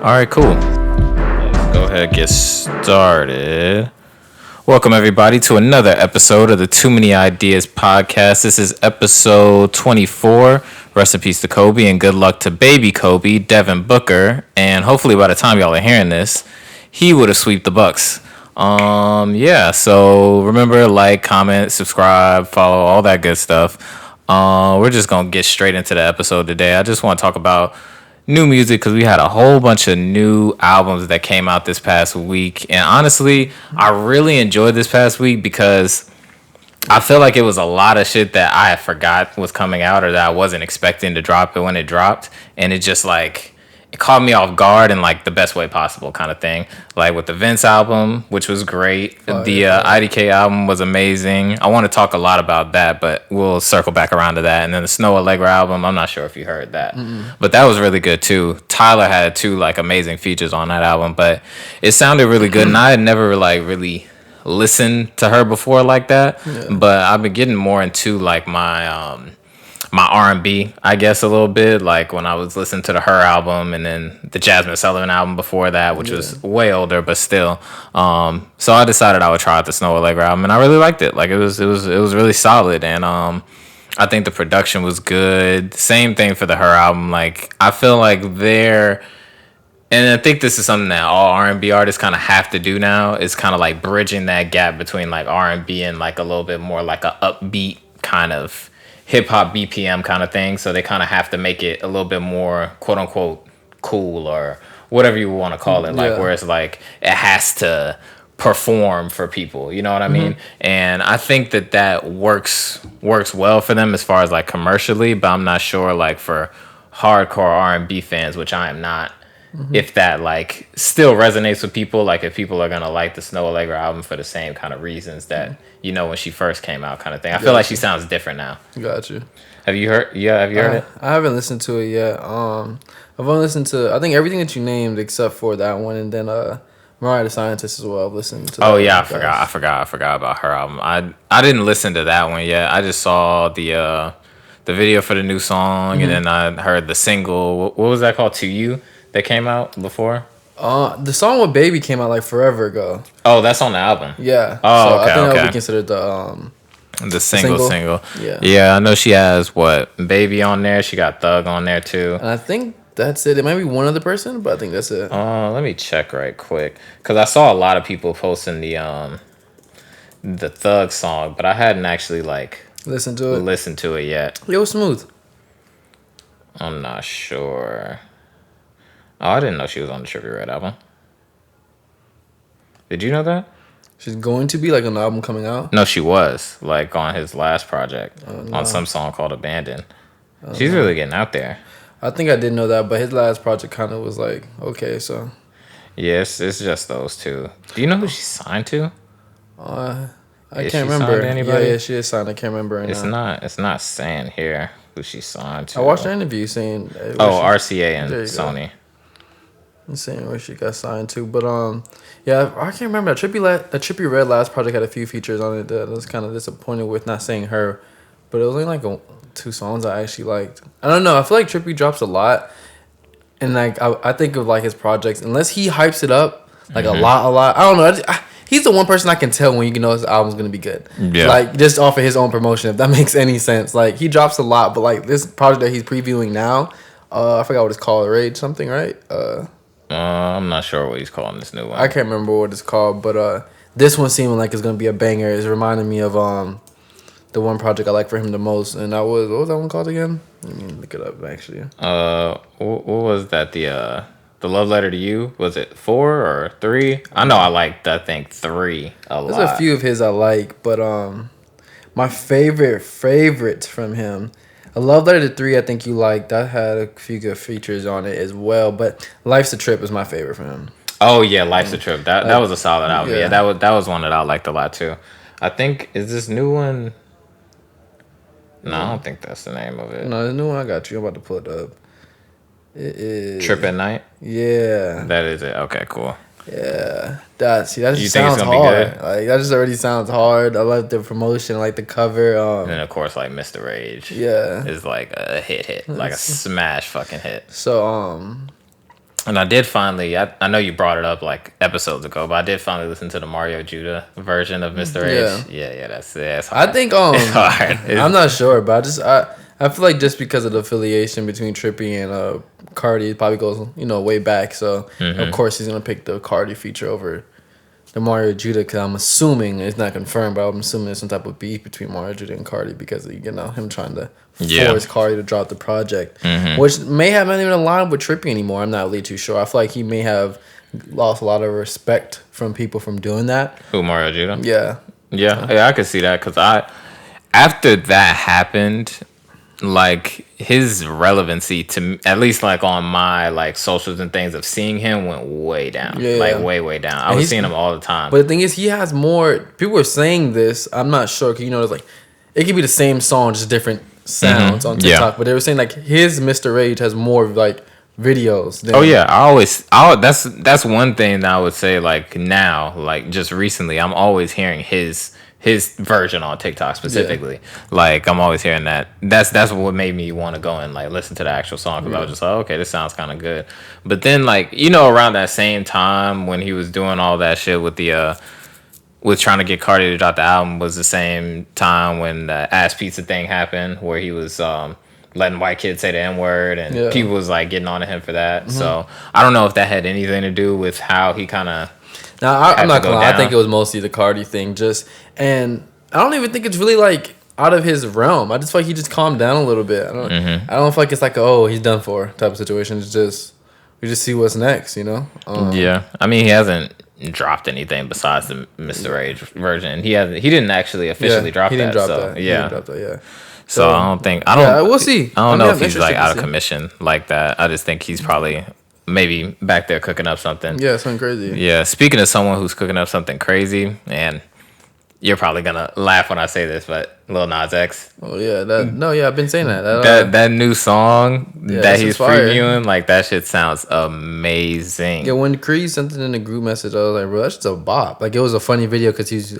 All right, cool. Let's go ahead and get started. Welcome, everybody, to another episode of the Too Many Ideas Podcast. This is episode 24. Rest in peace to Kobe, and good luck to baby Kobe, Devin Booker. And hopefully by the time y'all are hearing this, he would have swept the Bucks. So remember, like, comment, subscribe, follow, all that good stuff. We're just going to get straight into the episode today. I just want to talk about new music because we had a whole bunch of new albums that came out this past week. And honestly, I really enjoyed this past week because I feel like it was a lot of shit that I forgot was coming out or that I wasn't expecting to drop it when it dropped. And it just it caught me off guard in the best way possible kind of thing. Like with the Vince album, which was great. The IDK album was amazing. I want to talk a lot about that, but we'll circle back around to that. And then the Snow Allegra album, I'm not sure if you heard that. But that was really good too. Tyler had two amazing features on that album, but it sounded really good. And I had never really listened to her before like that. Yeah. But I've been getting more into my R&B, I guess, a little bit, when I was listening to her album and then the Jasmine Sullivan album before that, which was way older, but still. So I decided I would try out the Snow Allegra album, and I really liked it. It was really solid, and I think the production was good. Same thing for the her album. I feel like they're, and I think this is something that all R&B artists kind of have to do now, is kind of bridging that gap between R&B and a little bit more a upbeat kind of hip-hop BPM kind of thing. So they kind of have to make it a little bit more quote-unquote cool or whatever you want to call it, where it's it has to perform for people, you know what I mean? And I think that works well for them as far as commercially, but I'm not sure for hardcore R&B fans, which I am not, if that still resonates with people, if people are gonna like the Snow Allegra album for the same kind of reasons that when she first came out kind of thing. I feel like she sounds different now. Got you. Have you heard it? I haven't listened to it yet. I've only listened to, I think, everything that you named except for that one, and then Mariah the Scientist as well. I've listened to. Oh yeah, I forgot about her album. I didn't listen to that one yet. I just saw the video for the new song, and then I heard the single. What was that called? To You, that came out before. The song with Baby came out forever ago. Oh, that's on the album. Yeah. Oh, so okay. I think that okay. would be considered the single. Yeah. Yeah, I know she has Baby on there. She got Thug on there too. And I think that's it. It might be one other person, but I think that's it. Let me check right quick, because I saw a lot of people posting the Thug song, but I hadn't actually listened to it yet. Yo, smooth. I'm not sure. Oh, I didn't know she was on the Trippie Redd album. Did you know that? She's going to be an album coming out? No, she was on his last project on some song called Abandon. She's really getting out there. I think I did know that, but his last project kind of was okay, so. Yes, it's just those two. Do you know who she's signed to? I can't remember. Anybody? Yeah, she is signed. I can't remember. It's not saying here who she's signed to. I watched an interview saying. RCA and Sony. I'm saying where she got signed to, but yeah, I can't remember. The Trippie Redd last project had a few features on it that I was kind of disappointed with, not saying her, but it was only two songs I actually liked. I don't know. I feel like Trippie drops a lot, and I think of his projects, unless he hypes it up a lot. I don't know. He's the one person I can tell when his album's gonna be good. Yeah. Just off of his own promotion, if that makes any sense. He drops a lot, but this project that he's previewing now, I forgot what it's called. Rage something, right? I'm not sure what he's calling this new one. I can't remember what it's called, but this one seeming like it's gonna be a banger. It's reminding me of the one project I like for him the most, and that was, what was that one called again? Let me look it up actually. What was that? The Love Letter to You, was it 4 or 3? I know I liked, I think 3 a lot. There's a few of his I like, but my favorite from him, I Love Letter to 3, I think you liked. That had a few good features on it as well, but Life's a Trip is my favorite from him. Oh yeah, Life's a Trip. That was a solid album. Yeah, that was one that I liked a lot too. I think, is this new one? No, I don't think that's the name of it. No, the new one I got you. I'm about to pull it up. It is Trip at Night? Yeah. That is it. Okay, cool. Yeah, that just think sounds it's gonna hard. be good? That just already sounds hard. I love the promotion, I like the cover. And then of course, Mr. Rage. Yeah, is a hit, a smash fucking hit. So And I did finally, I know you brought it up like episodes ago, but I did finally listen to the Mario Judah version of Mr. Yeah. H. Yeah, that's I hard. think It's hard. I'm not sure, but I feel like just because of the affiliation between Trippie and Cardi, it probably goes way back. So of course he's gonna pick the Cardi feature over the Mario Judah, because I'm assuming it's not confirmed, but I'm assuming there's some type of beef between Mario Judah and Cardi because of him trying to force Cardi to drop the project, which may have not even aligned with Trippie anymore. I'm not really too sure. I feel like he may have lost a lot of respect from people from doing that. Who, Mario Judah? Yeah. Yeah, I could see that because after that happened, like his relevancy to at least like on my like socials and things of seeing him went way down, way down. I was seeing him all the time. But the thing is, he has more. People are saying this. I'm not sure because there's like it could be the same song, just different sounds on TikTok. But they were saying like his Mr. Rage has more like videos. That's one thing that I would say like now, like just recently, I'm always hearing his version on TikTok specifically. Like I'm always hearing that. That's what made me want to go and like listen to the actual song because I was just like, okay, this sounds kind of good. But then like around that same time when he was doing all that shit with the with trying to get Cardi to drop the album was the same time when the ass pizza thing happened where he was letting white kids say the N-word and people was like getting on to him for that. So I don't know if that had anything to do with how he kind of. Now I'm not gonna lie. I think it was mostly the Cardi thing. And I don't even think it's really like out of his realm. I just feel like he just calmed down a little bit. I don't feel like it's like he's done for type of situation. It's just we just see what's next. Yeah, I mean he hasn't dropped anything besides the Mr. Rage version. He didn't actually officially drop that. He didn't drop that. Yeah. So we'll see. I don't know if he's like out of commission like that. I just think he's probably maybe back there cooking up something. Yeah, something crazy. Yeah, speaking of someone who's cooking up something crazy, and you're probably gonna laugh when I say this, but Lil Nas X. Oh yeah, I've been saying that. That new song that he's previewing, like that shit sounds amazing. Yeah, when Creed sent it in the group message, I was like, bro, that's just a bop. Like it was a funny video because he's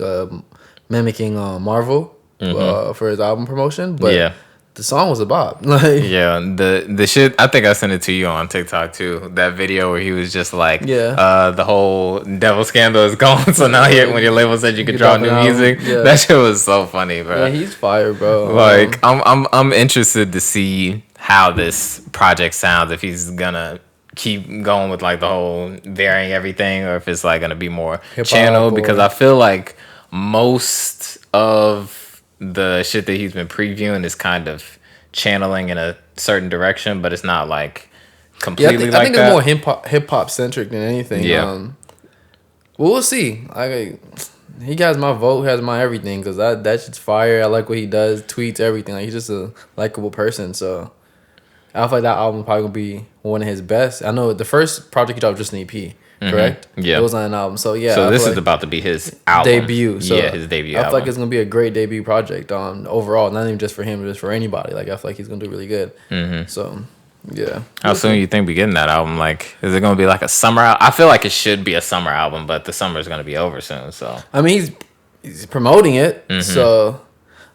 mimicking Marvel for his album promotion, but the song was a bop. Like the shit. I think I sent it to you on TikTok too. That video where he was just like, the whole devil scandal is gone. So now when your label said you could drop new music, that shit was so funny, bro. Yeah, he's fire, bro. Like I'm interested to see how this project sounds. If he's gonna keep going with like the whole varying everything, or if it's like gonna be more channel. Because I feel like most of the shit that he's been previewing is kind of channeling in a certain direction, but it's not like completely I think it's more hip hop centric than anything. Well, we'll see. He has my vote, has my everything, because that shit's fire. I like what he does, tweets, everything. Like he's just a likable person. So I feel like that album probably gonna be one of his best. I know the first project he dropped was just an EP. Correct? Yeah. It was on an album. So So this is about to be his album. Debut. So his debut album. I feel like it's gonna be a great debut project overall, not even just for him, but just for anybody. Like I feel like he's gonna do really good. So How soon you think we getting that album? Like, is it gonna be like a summer I feel like it should be a summer album, but the summer is gonna be over soon. So I mean he's promoting it. So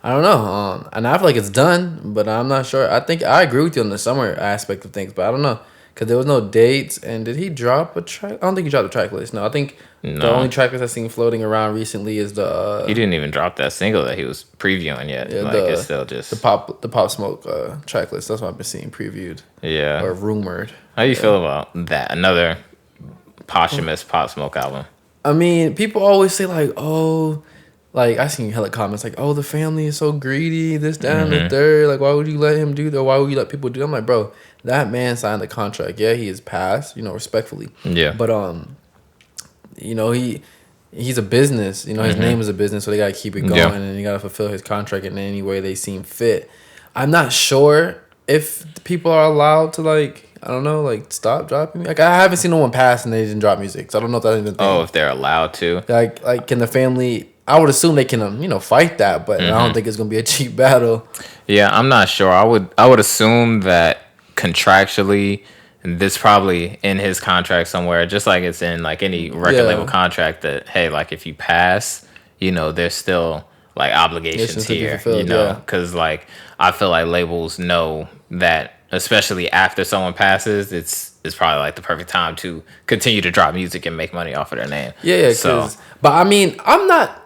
I don't know. And I feel like it's done, but I'm not sure. I think I agree with you on the summer aspect of things, but I don't know. Because there was no dates, and did he drop a track? I don't think he dropped a track list. No, I think the only track list I've seen floating around recently is the... he didn't even drop that single that he was previewing yet. Yeah, it's still just... The Pop Smoke track list. That's what I've been seeing previewed. Yeah. Or rumored. How do you feel about that? Another posthumous Pop Smoke album. I mean, people always say like, oh... Like, I seen hella comments like, oh, the family is so greedy, this, that, and the third. Like, why would you let him do that? Why would you let people do that? I'm like, bro, that man signed the contract. Yeah, he is passed, respectfully. Yeah. But, he's a business. His name is a business, so they got to keep it going. And you got to fulfill his contract in any way they seem fit. I'm not sure if people are allowed to, like, I don't know, like, stop dropping. Like, I haven't seen no one pass and they didn't drop music. So I don't know if that's even a thing. Oh, if they're allowed to. Like can the family... I would assume they can, fight that, but I don't think it's gonna be a cheap battle. Yeah, I'm not sure. I would assume that contractually, this probably in his contract somewhere, just like it's in like any record label contract. That hey, like if you pass, there's still like obligations here, because like I feel like labels know that, especially after someone passes, it's is probably like the perfect time to continue to drop music and make money off of their name. Yeah. So, But I mean, I'm not.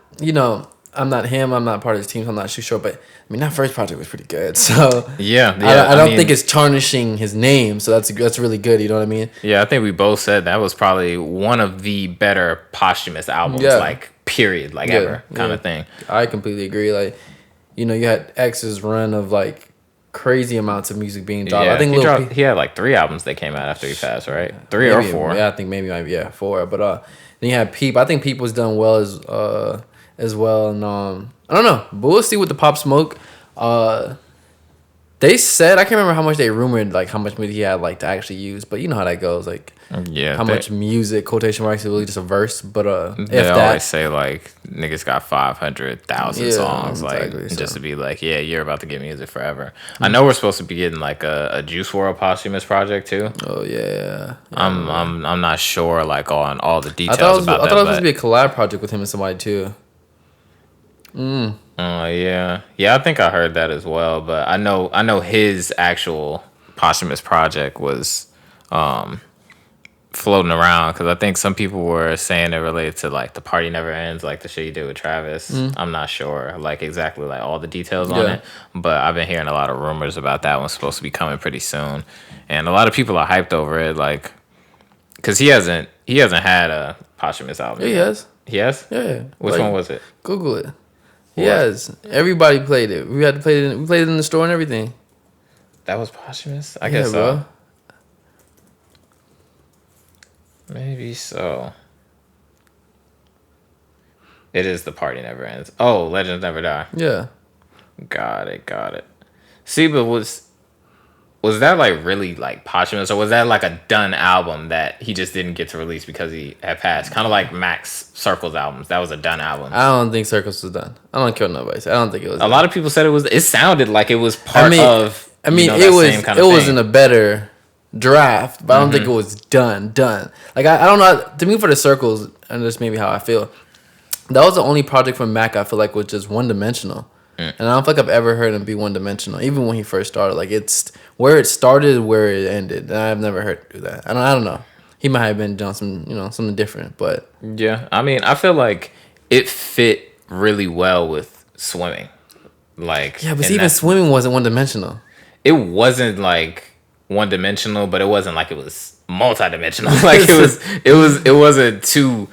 I'm not him. I'm not part of his team. So I'm not too sure. But I mean, that first project was pretty good. So yeah. I don't think it's tarnishing his name. So that's really good. You know what I mean? Yeah, I think we both said that was probably one of the better posthumous albums, like period, like ever kind of thing. I completely agree. Like, you had X's run of like crazy amounts of music being dropped. Yeah, I think he had like 3 albums that came out after he passed, right? 3 or 4. Yeah, I think maybe 4. But then you had Peep. I think Peep was done well as well. And I don't know, but we'll see with the Pop Smoke. They said, I can't remember how much they rumored, like how much music he had like to actually use, but you know how that goes, like how much music, quotation marks, is really just a verse. But they always say like niggas got 500,000 songs, exactly, like just to be like, yeah, you're about to get music forever. I know we're supposed to be getting like a Juice WRLD posthumous project too. Oh yeah. I'm not sure like on all the details about that. I thought it was supposed to be a collab project with him and somebody too. Yeah, I think I heard that as well. But I know his actual posthumous project was floating around because I think some people were saying it related to like The Party Never Ends, like the shit he did with Travis. I'm not sure like exactly like all the details on it, but I've been hearing a lot of rumors about that one's supposed to be coming pretty soon, and a lot of people are hyped over it, like because he hasn't had a posthumous album. He has. He has. Yeah. Which one was it? Google it. Yes, everybody played it. We had to play it. We played it in the store and everything. That was posthumous. I guess so. Bro. Maybe so. It is The Party Never Ends. Oh, Legends Never Die. Yeah. Got it. See, but was that like really like posthumous, or was that like a done album that he just didn't get to release because he had passed? Kind of like Max Circle's albums. That was a done album. I don't think Circles was done. I don't care what nobody said. I don't think it was. A lot of people said it was. It sounded like it was part of. I mean, it was. It was in a better draft, but I don't think it was done. Like I don't know. To me, for the Circles, and that's maybe how I feel. That was the only project from Mac I feel like was just one dimensional. And I don't feel like I've ever heard him be one dimensional, even when he first started. Like it's where it started, where it ended. And I've never heard him do that. I don't know. He might have been doing some, something different, but yeah. I mean, I feel like it fit really well with swimming. Like yeah, but even swimming wasn't one dimensional. It wasn't like one dimensional, but it wasn't like it was multi-dimensional. Like it wasn't too.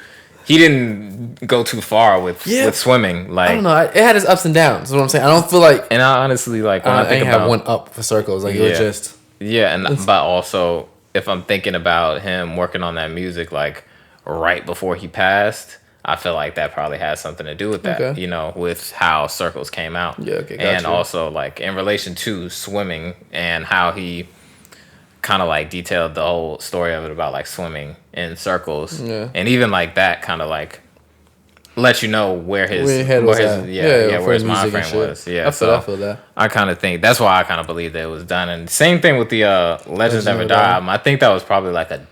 He didn't go too far with swimming. Like I don't know. It had its ups and downs. That's what I'm saying. I don't feel like. And I honestly like when I think about have one up for Circles. Like it was just. Yeah, but also if I'm thinking about him working on that music like right before he passed, I feel like that probably has something to do with that. Okay. With how Circles came out. Yeah. Okay. Gotcha. And also like in relation to swimming and how he kind of like detailed the whole story of it about like swimming in circles, and even like that kind of like let you know where his mind frame was. Yeah, I feel that. I kind of think that's why I kind of believe that it was done. And same thing with the Legends Never Die album. I think that was probably like a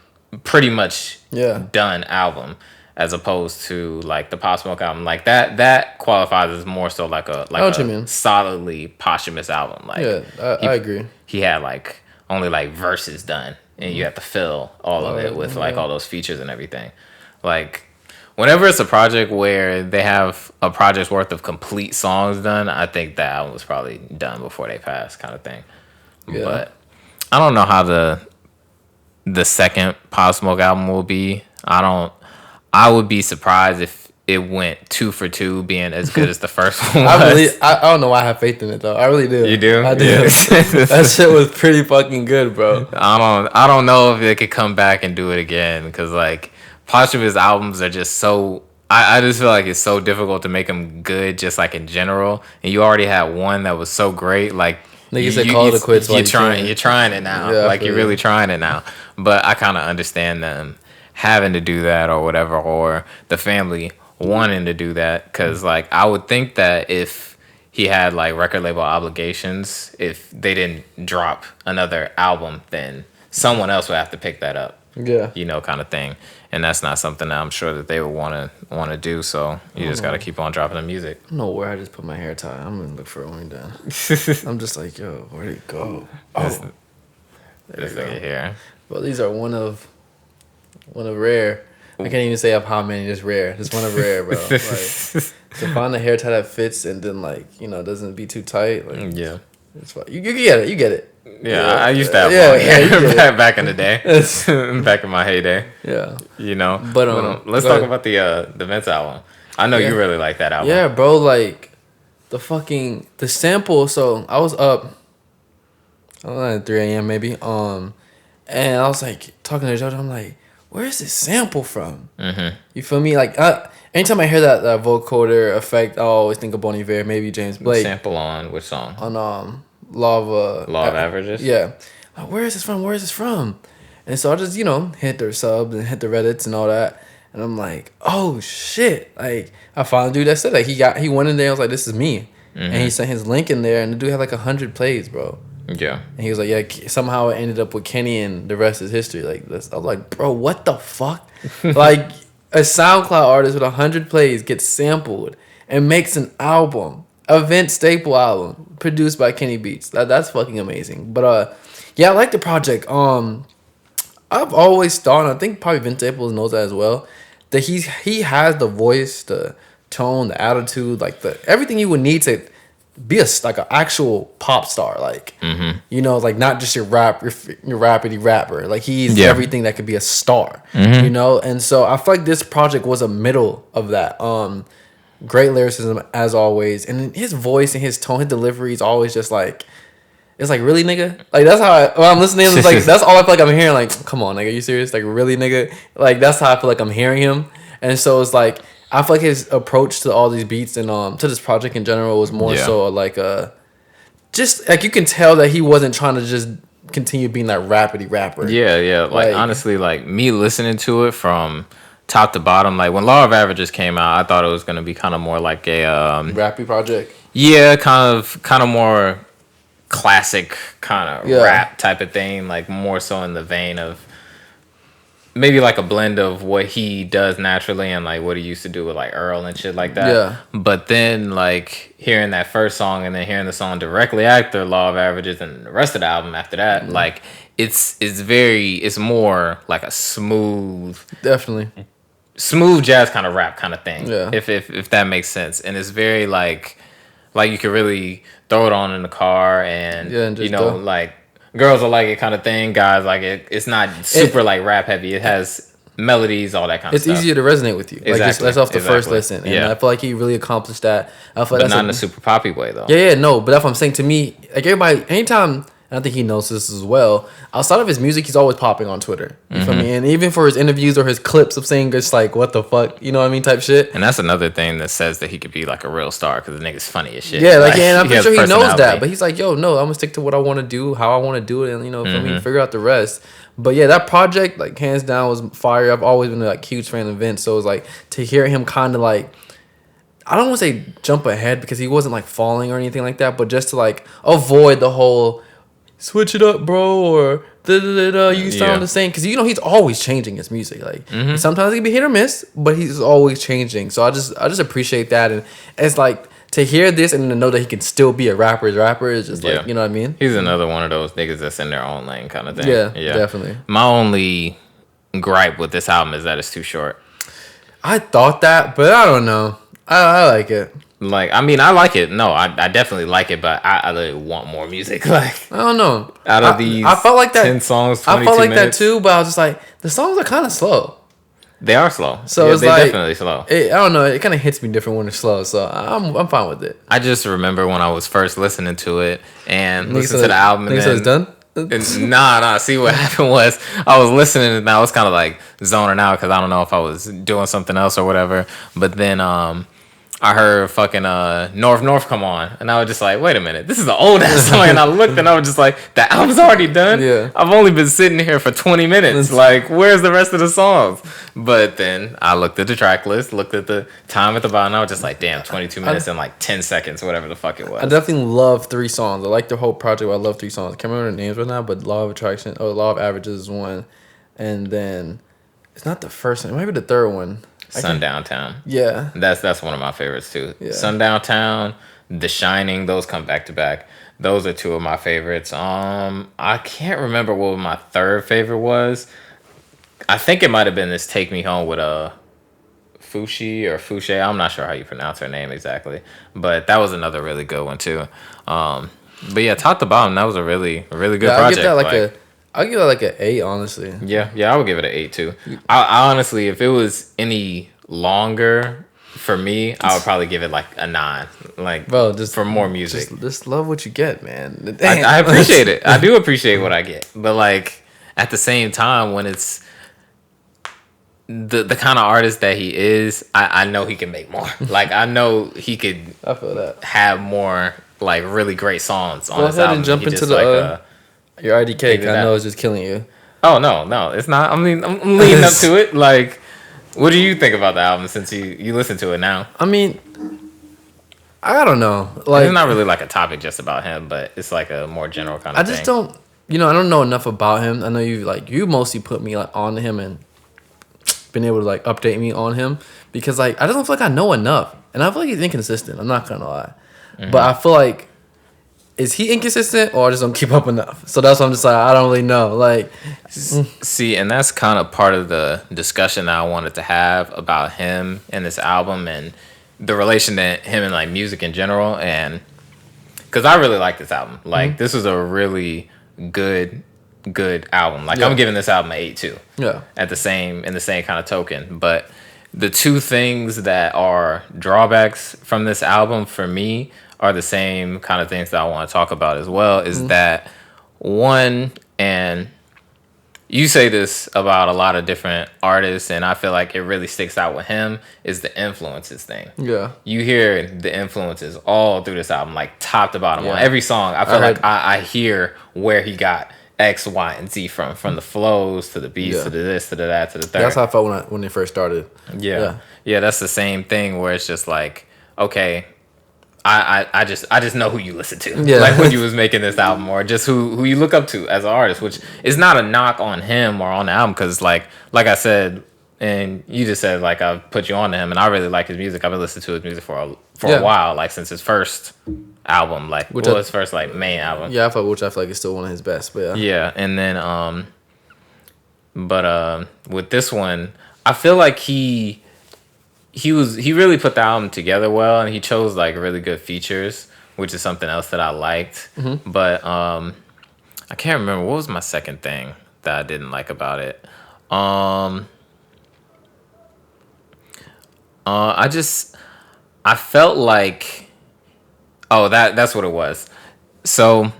pretty much done album, as opposed to like the Pop Smoke album. Like that qualifies as more so like a solidly posthumous album. Like I agree. He had like only like verses done, and you have to fill all of it with like all those features and everything. Like whenever it's a project where they have a project's worth of complete songs done, I think that album was probably done before they passed, kind of thing. Yeah. But I don't know how the second Pop Smoke album will be. I would be surprised if it went 2 for 2, being as good as the first one was. I don't know why I have faith in it though. I really do. You do? I do. Yeah. That shit was pretty fucking good, bro. I don't know if they could come back and do it again, because like posthumous albums are just so. I just feel like it's so difficult to make them good, just like in general. And you already had one that was so great, like. Niggas said call it a quits. You're trying it now. Yeah, like you're really trying it now. But I kind of understand them having to do that or whatever, or the family wanting to do that, because like I would think that if he had like record label obligations, if they didn't drop another album, then someone else would have to pick that up. Yeah, kind of thing. And that's not something that I'm sure that they would want to do. So you just got to keep on dropping the music. I don't know where I just put my hair tie. I'm gonna look for it when we're done. I'm just like, yo, where'd it go? Oh, This nigga here. Well, these are one of rare. I can't even say how many. Just rare. Just one of rare, bro. Like to find a hair tie that fits and then doesn't be too tight. Like, yeah. It's fine. You get it. You get it. Yeah, I used to have one back in the day. Back in my heyday. Yeah. But let's talk about the Vince album. I know you really like that album. Yeah, bro. Like the sample. So I was up. I don't know, at 3 a.m. maybe. And I was like talking to Jojo. I'm like, where's this sample from? Mm-hmm. You feel me? Like anytime I hear that vocoder effect, I always think of Bon Iver, maybe James Blake. Sample on which song? On Law of Averages. Yeah. Like, where is this from? Where is this from? And so I just hit their subs and hit the Reddits and all that, and I'm like, oh shit! Like I found a dude that said that he went in there. I was like, this is me, and he sent his link in there, and the dude had like 100 plays, bro. Yeah. And he was like, yeah. Somehow it ended up with Kenny, and the rest is history. Like this, I was like, bro, what the fuck? Like a SoundCloud artist with 100 plays gets sampled and makes an album, a Vince staple album produced by Kenny Beats. That's fucking amazing. But yeah, I like the project. I've always thought, and I think probably Vince Staples knows that as well, that he has the voice, the tone, the attitude, like everything you would need to be an actual pop star, like like not just your rapidy rapper. Like he's everything that could be a star, And so I feel like this project was a middle of that. Great lyricism as always, and his voice and his tone, his delivery is always just like. It's like, really, nigga? Like, that's how when I'm listening, it's like, that's all I feel like I'm hearing. Like, come on, nigga, you serious? Like, really, nigga? Like, that's how I feel like I'm hearing him. And so it's like, I feel like his approach to all these beats and to this project in general was more so like, just, like, you can tell that he wasn't trying to just continue being that rapidy rapper. Yeah. Like honestly, like, me listening to it from top to bottom, like, when Law of Averages came out, I thought it was going to be kind of more like a... rappy project? Yeah, kind of more... classic kind of rap type of thing, like more so in the vein of maybe like a blend of what he does naturally and like what he used to do with like Earl and shit like that. Yeah. But then like hearing that first song and then hearing the song directly after Law of Averages and the rest of the album after that, like it's more like a smooth jazz kind of rap kind of thing. Yeah. If that makes sense. And it's very like you could really throw it on in the car and like girls will like it kind of thing. Guys like it. It's not super like rap heavy. It has melodies, all that kind of stuff. It's easier to resonate with you. Exactly. Like just that's off the first listen. And I feel like he really accomplished that. I feel like but not in a super poppy way though. Yeah, no. But that's what I'm saying. To me, like everybody, anytime. And I think he knows this as well. Outside of his music, he's always popping on Twitter. You feel me? And even for his interviews or his clips of saying just like, what the fuck? You know what I mean? Type shit. And that's another thing that says that he could be like a real star because the nigga's funny as shit. Yeah, like and I'm pretty sure he knows that. But he's like, yo, no, I'm going to stick to what I want to do, how I want to do it. And, feel me? Figure out the rest. But yeah, that project, like, hands down was fire. I've always been like huge fan of Vince. So it was like to hear him kind of like, I don't want to say jump ahead because he wasn't like falling or anything like that. But just to like avoid the whole... switch it up, bro, or you sound the same. Because, he's always changing his music. Like, sometimes it can be hit or miss, but he's always changing. So I just appreciate that. And it's like, to hear this and to know that he can still be a rapper is just like, you know what I mean? He's another one of those niggas that's in their own lane kind of thing. Yeah, definitely. My only gripe with this album is that it's too short. I thought that, but I don't know. I like it. Like, I mean, I like it. No, I definitely like it, but I really want more music. Like, I don't know. Out of these I felt like that, 10 songs, 22 I felt like minutes. that too, but I was just like, the songs are kind of slow. They are slow. So it's they're like, definitely slow. I don't know. It kind of hits me different when it's slow, so I'm fine with it. I just remember when I was first listening to it and listening to the album. And so it's done? Nah. See, what happened was I was listening and I was kind of like zoning out because I don't know if I was doing something else or whatever. But then I heard fucking North come on, and I was just like, wait a minute, this is an old ass song. And I looked and I was just like, the album's already done? Yeah. I've only been sitting here for 20 minutes. Like, where's the rest of the songs? But then I looked at the track list, looked at the time at the bottom, and I was just like, damn, 22 minutes and like 10 seconds, whatever the fuck it was. I definitely love 3 songs. I like the whole project, but I love 3 songs. I can't remember the names right now, but Law of Averages is one. And then, it's not the first one, it might be the third one. Sundown Town. Yeah. That's one of my favorites too. Yeah. Sundown Town, The Shining, those come back to back. those are two of my favorites. I can't remember what my third favorite was. I think it might have been this "Take Me Home" with Fushi or Fouché. I'm not sure how you pronounce her name exactly, but that was another really good one too. But yeah, top to bottom, that was a really good project. I'll give that like an 8, honestly. Yeah, I would give it an 8 too. I honestly, if it was any longer for me, I would probably give it like a 9. Like, bro, just for more music. Just love what you get, man. I appreciate it. I do appreciate what I get, but like at the same time, when it's the kind of artist that he is, I know he can make more. Like I know he could. I feel that. Have more like really great songs on his his album. And jump into the your IDK. I know it's just killing you. Oh no, it's not. I mean, I'm leading up to it. Like, what do you think about the album since you listen to it now? I mean, I don't know. Like, it's not really like a topic just about him, but it's like a more general kind of thing. I just don't. I don't know enough about him. I know you mostly put me like on him and been able to like update me on him because like I just don't feel like I know enough, and I feel like he's inconsistent. I'm not gonna lie, but I feel like. Is he inconsistent or I just don't keep up enough? So that's why I'm just like, I don't really know. Like, see, and that's kind of part of the discussion that I wanted to have about him and this album and the relation to him and like music in general. And because I really like this album. Like, this was a really good album. Like, I'm giving this album an 8 too. Yeah. In the same kind of token. But the two things that are drawbacks from this album for me are the same kind of things that I want to talk about as well, is that one, and you say this about a lot of different artists, and I feel like it really sticks out with him, is the influences thing. Yeah. You hear the influences all through this album, like top to bottom. On every song, I feel like I hear where he got X, Y, and Z from the flows to the beats to the this to the that to the third. That's how I felt when they first started. Yeah, that's the same thing where it's just like, okay, I just know who you listen to, like when you was making this album, or just who you look up to as an artist, which is not a knock on him or on the album, because like I said, and you just said like I put you on to him, and I really like his music. I've been listening to his music for a while, like since his first album, like his first like main album. Yeah, which I feel like is still one of his best, but yeah, and then with this one, I feel like he really put the album together well, and he chose like really good features, which is something else that I liked. But I can't remember what was my second thing that I didn't like about it. I felt like, that's what it was. So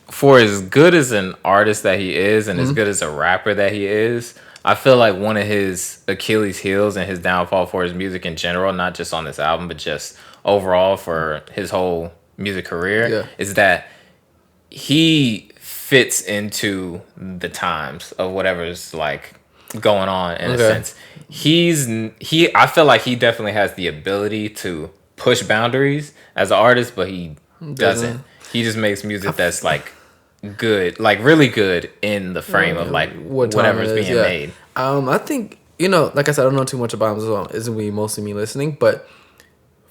for as good as an artist that he is, and as good as a rapper that he is, I feel like one of his Achilles heels and his downfall for his music in general, not just on this album, but just overall for his whole music career, is that he fits into the times of whatever's like going on in a sense. I feel like he definitely has the ability to push boundaries as an artist, but he doesn't. He just makes music that's like good, like really good in the frame of like whatever's being made. I think, like I said, I don't know too much about him, so isn't we mostly me listening, but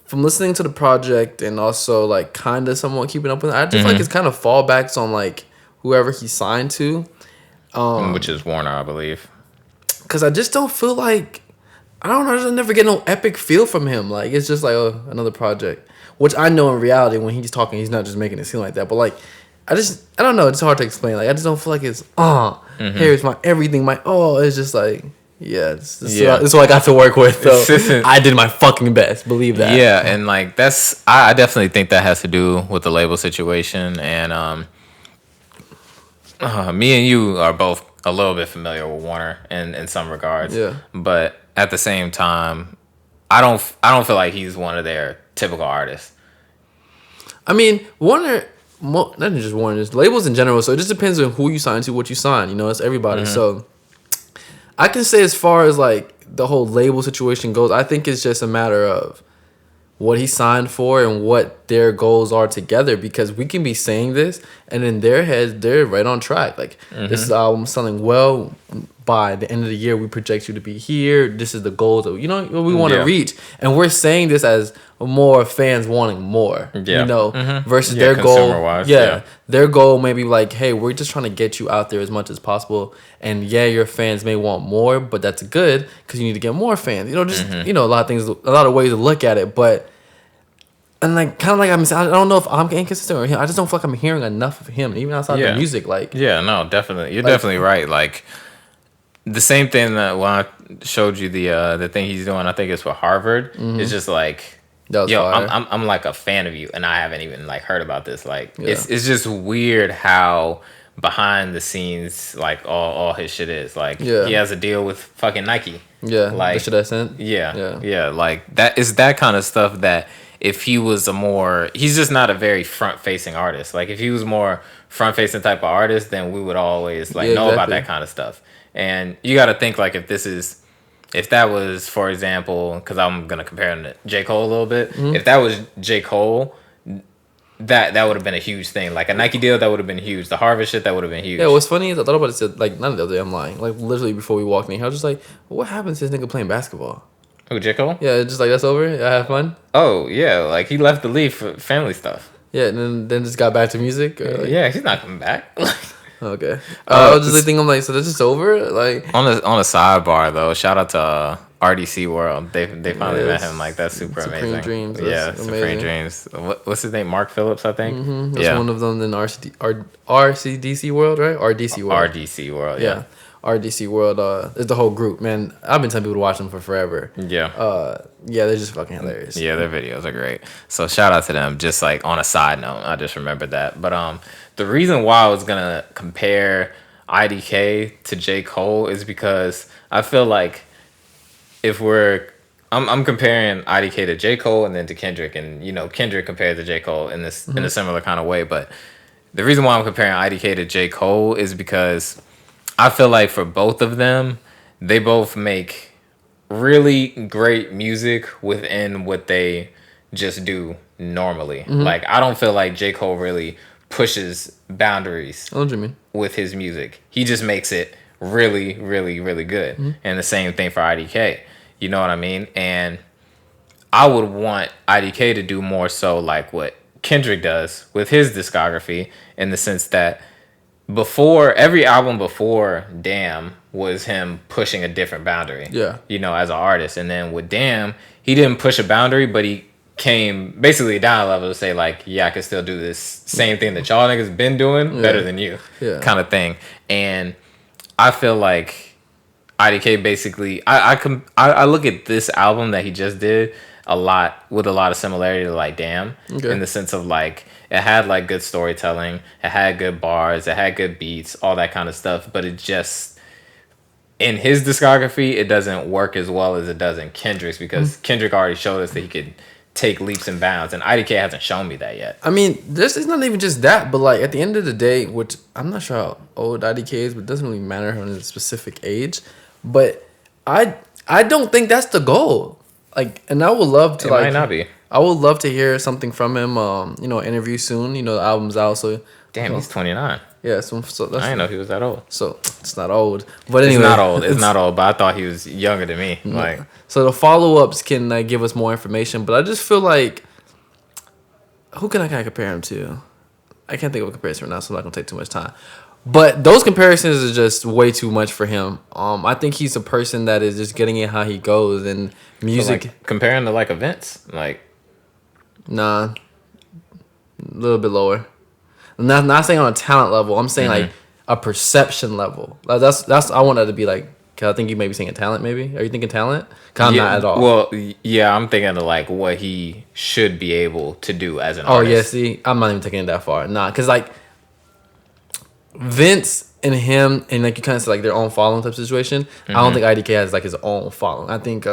from listening to the project and also like kind of somewhat keeping up with it, I just feel like it's kind of fallbacks on like whoever he signed to, which is Warner, I believe. Because I just don't feel like, I don't know, I just never get no epic feel from him. Like, it's just like another project, which I know in reality when he's talking, he's not just making it seem like that, but like I don't know. It's hard to explain. Like, I just don't feel like it's, here's my everything. It's just like, this is what I got to work with. So I did my fucking best. Believe that. Yeah, and like I definitely think that has to do with the label situation. And me and you are both a little bit familiar with Warner in some regards. Yeah. But at the same time, I don't feel like he's one of their typical artists. I mean, Warner. Not just Warner, just labels in general. So it just depends on who you sign to, what you sign. It's everybody. So I can say as far as like the whole label situation goes, I think it's just a matter of what he signed for and what their goals are together, because we can be saying this and in their heads they're right on track. Like, this is album selling well. By the end of the year, we project you to be here. This is the goals that what we want to reach, and we're saying this as more fans wanting more. Versus their goal. Their goal may be like, hey, we're just trying to get you out there as much as possible, and your fans may want more, but that's good because you need to get more fans. A lot of things, a lot of ways to look at it, but. And like, kind of like I don't know if I'm inconsistent or him. I just don't feel like I'm hearing enough of him, even outside the music. Like, no, definitely, you're definitely right. Like, the same thing that when I showed you the thing he's doing, I think it's for Harvard. It's just like, I'm like a fan of you, and I haven't even like heard about this. Like, it's just weird how behind the scenes like all his shit is. Like, he has a deal with fucking Nike. Like the shit I sent. Like that is that kind of stuff that. If he was he's just not a very front-facing artist. Like, if he was more front-facing type of artist, then we would always know about that kind of stuff. And you got to think, like, if that was, for example, because I'm gonna compare him to J. Cole a little bit. If that was J. Cole, that would have been a huge thing. Like a Nike deal, that would have been huge. The Harvard shit, that would have been huge. Yeah, what's funny is I thought about it, like, not the other day, I'm lying. Like, literally before we walked in here, I was just like, what happens to this nigga playing basketball? Who, J. Cole? Yeah, just like, that's over? I have fun? Oh, yeah. Like, he left the league for family stuff. Yeah, and then just got back to music? Or like... Yeah, he's not coming back. Okay. I was just thinking, I'm like, so this is over? Like, on a sidebar, though, shout out to RDC World. They finally met him. Like, that's super amazing. Dreams. Supreme Dreams. What's his name? Mark Phillips, I think? That's one of them in RCDC World, right? RDC World. RDC World, yeah. RDC World is the whole group, man. I've been telling people to watch them for forever. They're just fucking hilarious. Yeah, their videos are great. So shout out to them. Just like on a side note, I just remembered that. But the reason why I was gonna compare IDK to J. Cole is because I feel like if I'm comparing IDK to J. Cole and then to Kendrick, and Kendrick compared to J. Cole in this in a similar kind of way. But the reason why I'm comparing IDK to J. Cole is because I feel like for both of them, they both make really great music within what they just do normally. Like, I don't feel like J. Cole really pushes boundaries with his music. He just makes it really, really, really good. And the same thing for IDK. You know what I mean? And I would want IDK to do more so like what Kendrick does with his discography, in the sense that every album before Damn was him pushing a different boundary. As an artist. And then with Damn, he didn't push a boundary, but he came basically down a level to say, like, I can still do this same thing that y'all niggas been doing better than you, kind of thing. And I feel like IDK basically, I look at this album that he just did with a lot of similarity to like Damn, in the sense of like, it had like good storytelling, it had good bars, it had good beats, all that kind of stuff, but it just, in his discography, it doesn't work as well as it does in Kendrick's, because Kendrick already showed us that he could take leaps and bounds, and IDK hasn't shown me that yet. I mean, this is not even just that, but like at the end of the day, which I'm not sure how old IDK is, but it doesn't really matter on his specific age, but I don't think that's the goal. Like, and I would love to, might not be. I would love to hear something from him. Interview soon. The album's out. So damn, he's 29. Yeah, so that's, I didn't know he was that old. So it's not old, but anyway, it's not old. But I thought he was younger than me. Like, so the follow-ups can give us more information. But I just feel like, who can I kind of compare him to? I can't think of a comparison right now, so I'm not gonna take too much time. But those comparisons are just way too much for him. I think he's a person that is just getting it how he goes, and music. So like, comparing to like events, like, nah, a little bit lower. Not saying on a talent level. I'm saying like a perception level. Like that's I want that to be like. Cause I think you may be saying talent. Maybe are you thinking talent? Cause I'm not at all. Well, yeah, I'm thinking of like what he should be able to do as an artist. Oh yeah, see, I'm not even taking it that far. Nah, cause like Vince and him and like you kind of say like their own following type situation. I don't think IDK has like his own following. I think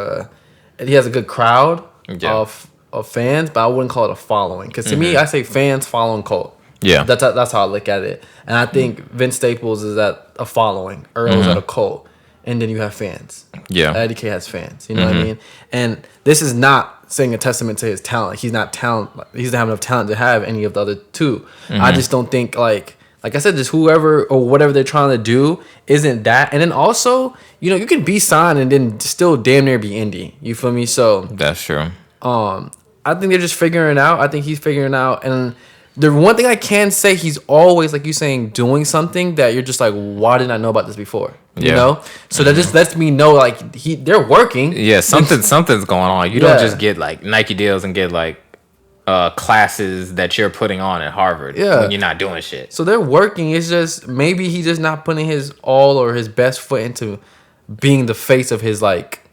he has a good crowd of fans, but I wouldn't call it a following. Cause to me, I say fans following cult. Yeah, that's how I look at it. And I think Vince Staples is at a following, Earl's at a cult, and then you have fans. Yeah. IDK has fans. You know what I mean? And this is not saying a testament to his talent. He's not talent. He doesn't have enough talent to have any of the other two. I just don't think like I said, just whoever or whatever they're trying to do isn't that. And then also, you know, you can be signed and then still damn near be indie. You feel me? So that's true. I think they're just figuring it out. I think he's figuring it out. And the one thing I can say, he's always, like you saying, doing something that you're just like, why didn't I know about this before? You know? So that just lets me know, like, they're working. Yeah, something's going on. You don't just get, like, Nike deals and get, like, classes that you're putting on at Harvard when you're not doing shit. So they're working. It's just, maybe he's just not putting his all or his best foot into being the face of his, like,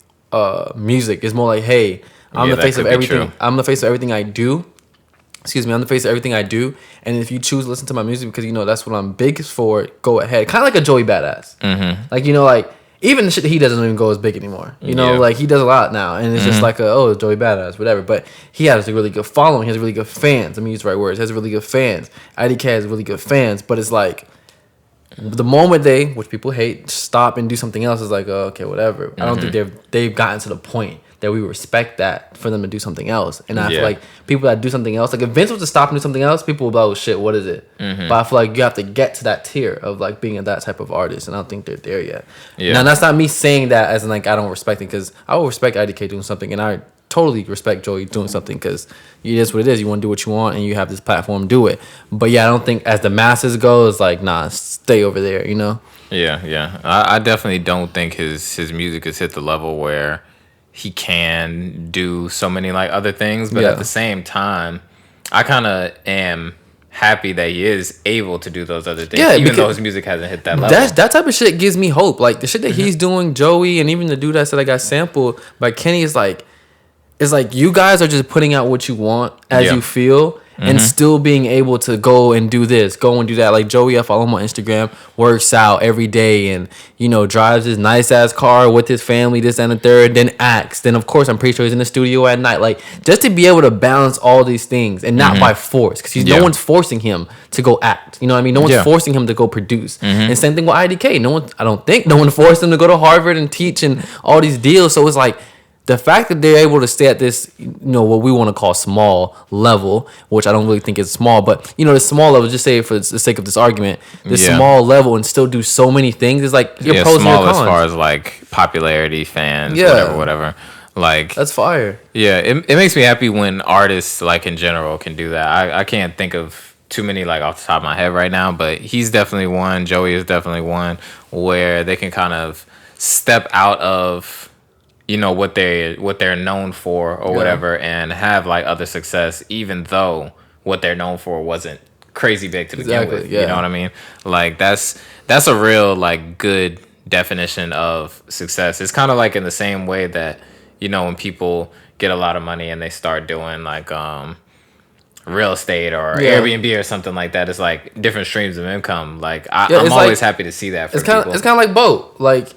music. It's more like, hey, I'm the face of everything. I'm the face of everything I do. Excuse me, I'm the face of everything I do. And if you choose to listen to my music because, you know, that's what I'm biggest for, go ahead. Kind of like a Joey Badass. Like, you know, like, even the shit that he doesn't even go as big anymore. You know, like, he does a lot now. And it's just like, Joey Badass, whatever. But he has a really good following. He has really good fans. Let me use the right words. He has really good fans. IDK has really good fans. But it's like, the moment they, which people hate, stop and do something else, is like, okay, whatever. I don't think they've gotten to the point that we respect that for them to do something else. And I feel like people that do something else, like if Vince was to stop and do something else, people would be like, oh shit, what is it? But I feel like you have to get to that tier of like being that type of artist, and I don't think they're there yet. Now that's not me saying that as in like I don't respect it, because I will respect IDK doing something, and I totally respect Joey doing something, because it is what it is. You want to do what you want, and you have this platform, do it. But yeah, I don't think as the masses go, it's like, nah, stay over there, you know? Yeah. I definitely don't think his music has hit the level where he can do so many like other things, but at the same time, I kind of am happy that he is able to do those other things, even though his music hasn't hit that level. That type of shit gives me hope. Like the shit that he's doing, Joey, and even the dude that said I got sampled by Kenny, is like, it's like you guys are just putting out what you want as you feel. And still being able to go and do this, go and do that. Like Joey, I follow him on Instagram, works out every day, and you know, drives his nice ass car with his family, this and the third, then acts. Then of course I'm pretty sure he's in the studio at night. Like just to be able to balance all these things, and not by force, because no one's forcing him to go act. You know what I mean? No one's forcing him to go produce. And same thing with IDK. I don't think no one forced him to go to Harvard and teach and all these deals. So it's like, the fact that they're able to stay at this, you know, what we want to call small level, which I don't really think is small, but, you know, the small level, just say it for the sake of this argument, the small level, and still do so many things, is like, your pros and your cons. As far as, like, popularity, fans, whatever. Like, that's fire. Yeah, it makes me happy when artists, like, in general, can do that. I can't think of too many, like, off the top of my head right now, but he's definitely one. Joey is definitely one where they can kind of step out of, you know, what they're known for or whatever, and have like other success, even though what they're known for wasn't crazy big to begin with. You know what I mean? Like that's a real like good definition of success. It's kind of like in the same way that, you know, when people get a lot of money and they start doing like real estate or Airbnb or something like that, it's like different streams of income. Like I'm always happy to see that for people. It's kind of like Boat. Like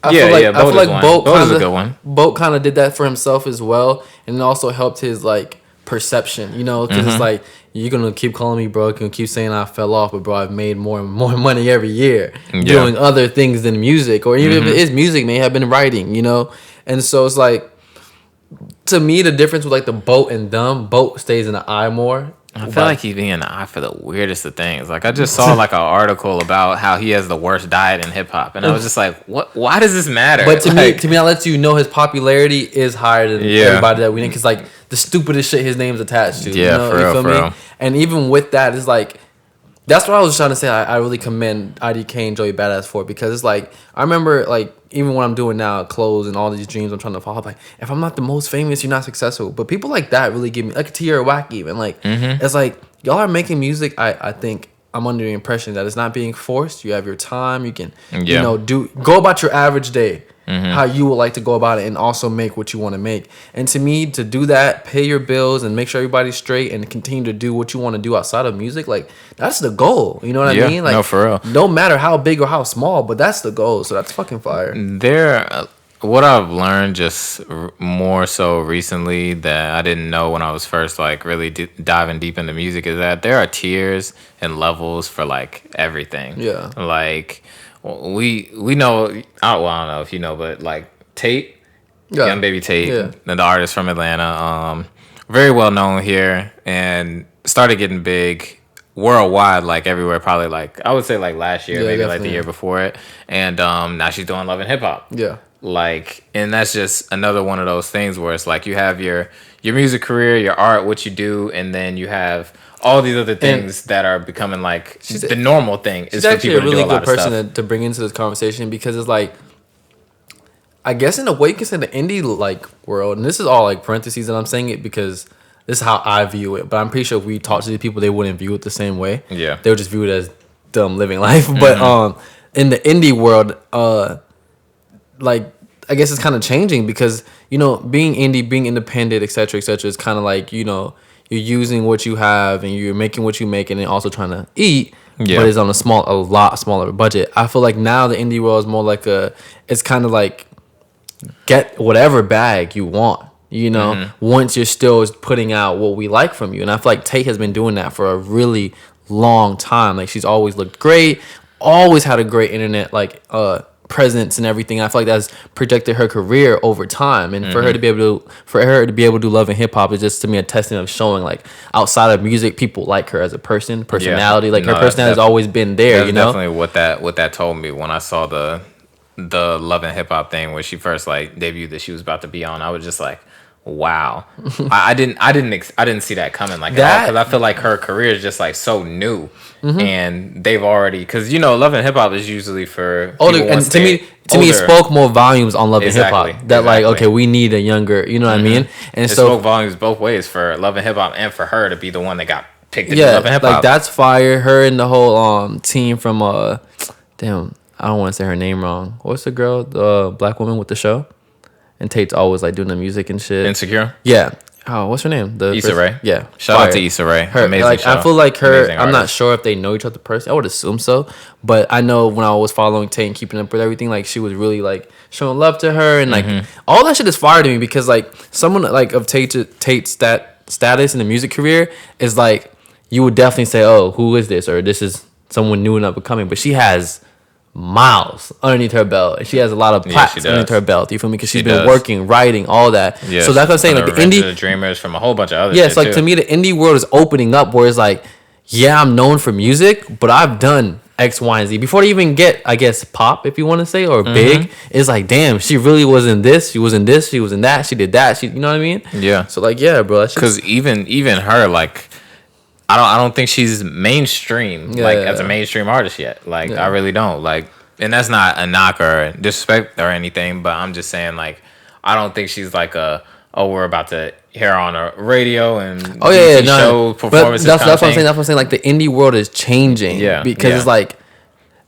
I feel like Boat is a good one. Boat kind of did that for himself as well, and it also helped his like perception, you know, because it's like, you're gonna keep calling me broke and keep saying I fell off, but bro, I've made more and more money every year doing other things than music, or even if it is music, may have been writing, you know. And so it's like, to me, the difference with like the Boat and them, Boat stays in the eye more. I feel like he's being in the eye for the weirdest of things. Like I just saw like an article about how he has the worst diet in hip hop, and I was just like, "What? Why does this matter?" But to me, that lets you know his popularity is higher than everybody that we think. Because like the stupidest shit his name's attached to. Yeah, you know? for real. And even with that, it's like, that's what I was trying to say. I really commend IDK and Joey Badass for, because it's like, I remember like, even what I'm doing now, clothes and all these dreams I'm trying to follow, like, if I'm not the most famous, you're not successful. But people like that really give me, like Tierra Whack even, like, it's like, y'all are making music. I think I'm under the impression that it's not being forced. You have your time. You can, you know, go about your average day, how you would like to go about it, and also make what you want to make. And to me, to do that, pay your bills and make sure everybody's straight, and continue to do what you want to do outside of music, like, that's the goal. You know what I mean? Like, no, for real. No matter how big or how small, but that's the goal. So that's fucking fire. What I've learned just more so recently that I didn't know when I was first like really diving deep into music is that there are tiers and levels for like everything. Yeah. Like we know. I don't know if you know, but like Tate, young baby Tate, the artist from Atlanta, very well known here, and started getting big worldwide, like everywhere. Probably like I would say like last year, maybe like the year before it, and now she's doing Love and Hip Hop. Yeah. Like, and that's just another one of those things where it's like you have your music career, your art, what you do, and then you have all these other things that are becoming like the normal thing. Is for people to do a lot of stuff. She's actually a really good person to bring into this conversation because it's like, I guess in a way, it's in the indie like world, and this is all like parentheses, and I'm saying it because this is how I view it. But I'm pretty sure if we talk to these people, they wouldn't view it the same way. Yeah, they would just view it as dumb living life. But in the indie world, like, I guess it's kind of changing because, you know, being indie, being independent, et cetera, is kind of like, you know, you're using what you have and you're making what you make and then also trying to eat, but it's on a lot smaller budget. I feel like now the indie world is more like it's kind of like get whatever bag you want, you know, once you're still putting out what we like from you. And I feel like Tate has been doing that for a really long time. Like, she's always looked great, always had a great internet, like, presence and everything. I feel like that's projected her career over time, and for her to be able to do Love and Hip Hop is just, to me, a testament of showing like outside of music, people like her as a personality. Like, her personality has always been there. That's, you know, definitely what that told me when I saw the Love and Hip Hop thing where she first like debuted that she was about to be on. I was just like, wow. I didn't see that coming like that, because I feel like her career is just like so new, and they've already, because you know Love and Hip Hop is usually for older, and to me it spoke more volumes on Love and Hip Hop that like, okay, we need a younger, you know what I mean, and it spoke volumes both ways for Love and Hip Hop and for her to be the one that got picked to do Love and Hip Hop. Like, that's fire. Her and the whole team from damn, I don't want to say her name wrong. What's the girl, the black woman with the show? And Tate's always like doing the music and shit. Insecure? Yeah. Oh, what's her name? Issa Rae. Yeah. Shout out to Issa Rae. Her, amazing like, show. I feel like her, I'm not sure if they know each other personally. I would assume so. But I know when I was following Tate and keeping up with everything, like, she was really like showing love to her. And like all that shit is fire to me because like someone like of Tate's status in the music career is like, you would definitely say, oh, who is this? Or this is someone new and up and coming. But she has miles underneath her belt, and she has a lot of plaques underneath her belt. You feel me? Because she's been working, writing, all that. Yeah, so that's what I'm saying. Like, the indie Dreamers from a whole bunch of other. Yeah, it's like, to me, the indie world is opening up, where it's like, yeah, I'm known for music, but I've done X, Y, and Z before they even get, I guess, pop, if you want to say, or big. It's like, damn, she really was in this. She was in this. She was in that. She did that. She, you know what I mean? Yeah. So like, yeah, bro. Because even her, like, I don't think she's mainstream as a mainstream artist yet. Like, I really don't. Like, and that's not a knock or disrespect or anything, but I'm just saying, like, I don't think she's like we're about to hear her on a radio and show performances. But that's what I'm saying. That's what I'm saying. Like, the indie world is changing. Yeah. Because it's like,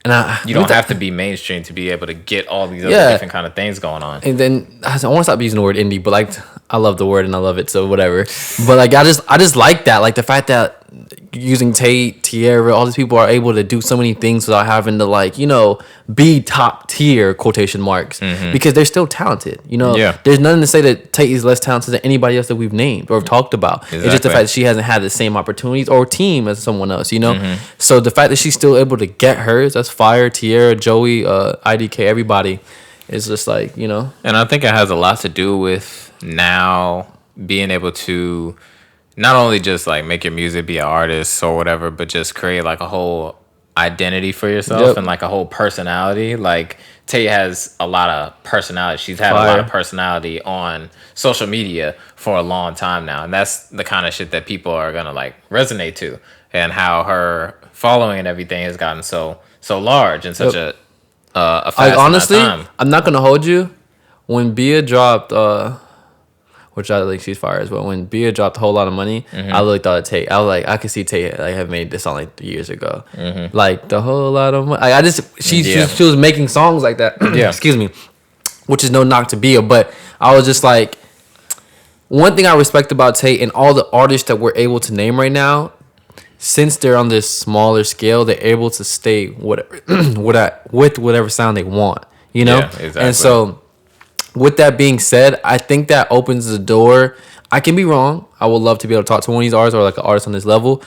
you don't have to be mainstream to be able to get all these other different kind of things going on. And then I want to stop using the word indie, but like, I love the word and I love it, so whatever. But like, I just like that, like the fact that using Tate, Tierra, all these people are able to do so many things without having to, like, you know, be top tier, quotation marks, because they're still talented. You know, there's nothing to say that Tate is less talented than anybody else that we've named or talked about. Exactly. It's just the fact that she hasn't had the same opportunities or team as someone else, you know? So the fact that she's still able to get hers, that's fire. Tierra, Joey, IDK, everybody. It's just like, you know. And I think it has a lot to do with now being able to not only just like make your music, be an artist or whatever, but just create like a whole identity for yourself and like a whole personality. Like, Tate has a lot of personality. She's had a lot of personality on social media for a long time now. And that's the kind of shit that people are going to like resonate to, and how her following and everything has gotten so large in such a fast honestly, amount of time. I'm not going to hold you. When Bia dropped, which I think she's fire as well. When Bia dropped a whole lot of money, I really thought of Tate. I was like, I could see Tate like have made this song like 3 years ago. Like, the whole lot of money. I just she was making songs like that. Excuse me, which is no knock to Bia, but I was just like, one thing I respect about Tate and all the artists that we're able to name right now, since they're on this smaller scale, they're able to stay with whatever sound they want. You know, exactly. And so, with that being said, I think that opens the door. I can be wrong. I would love to be able to talk to one of these artists or like an artist on this level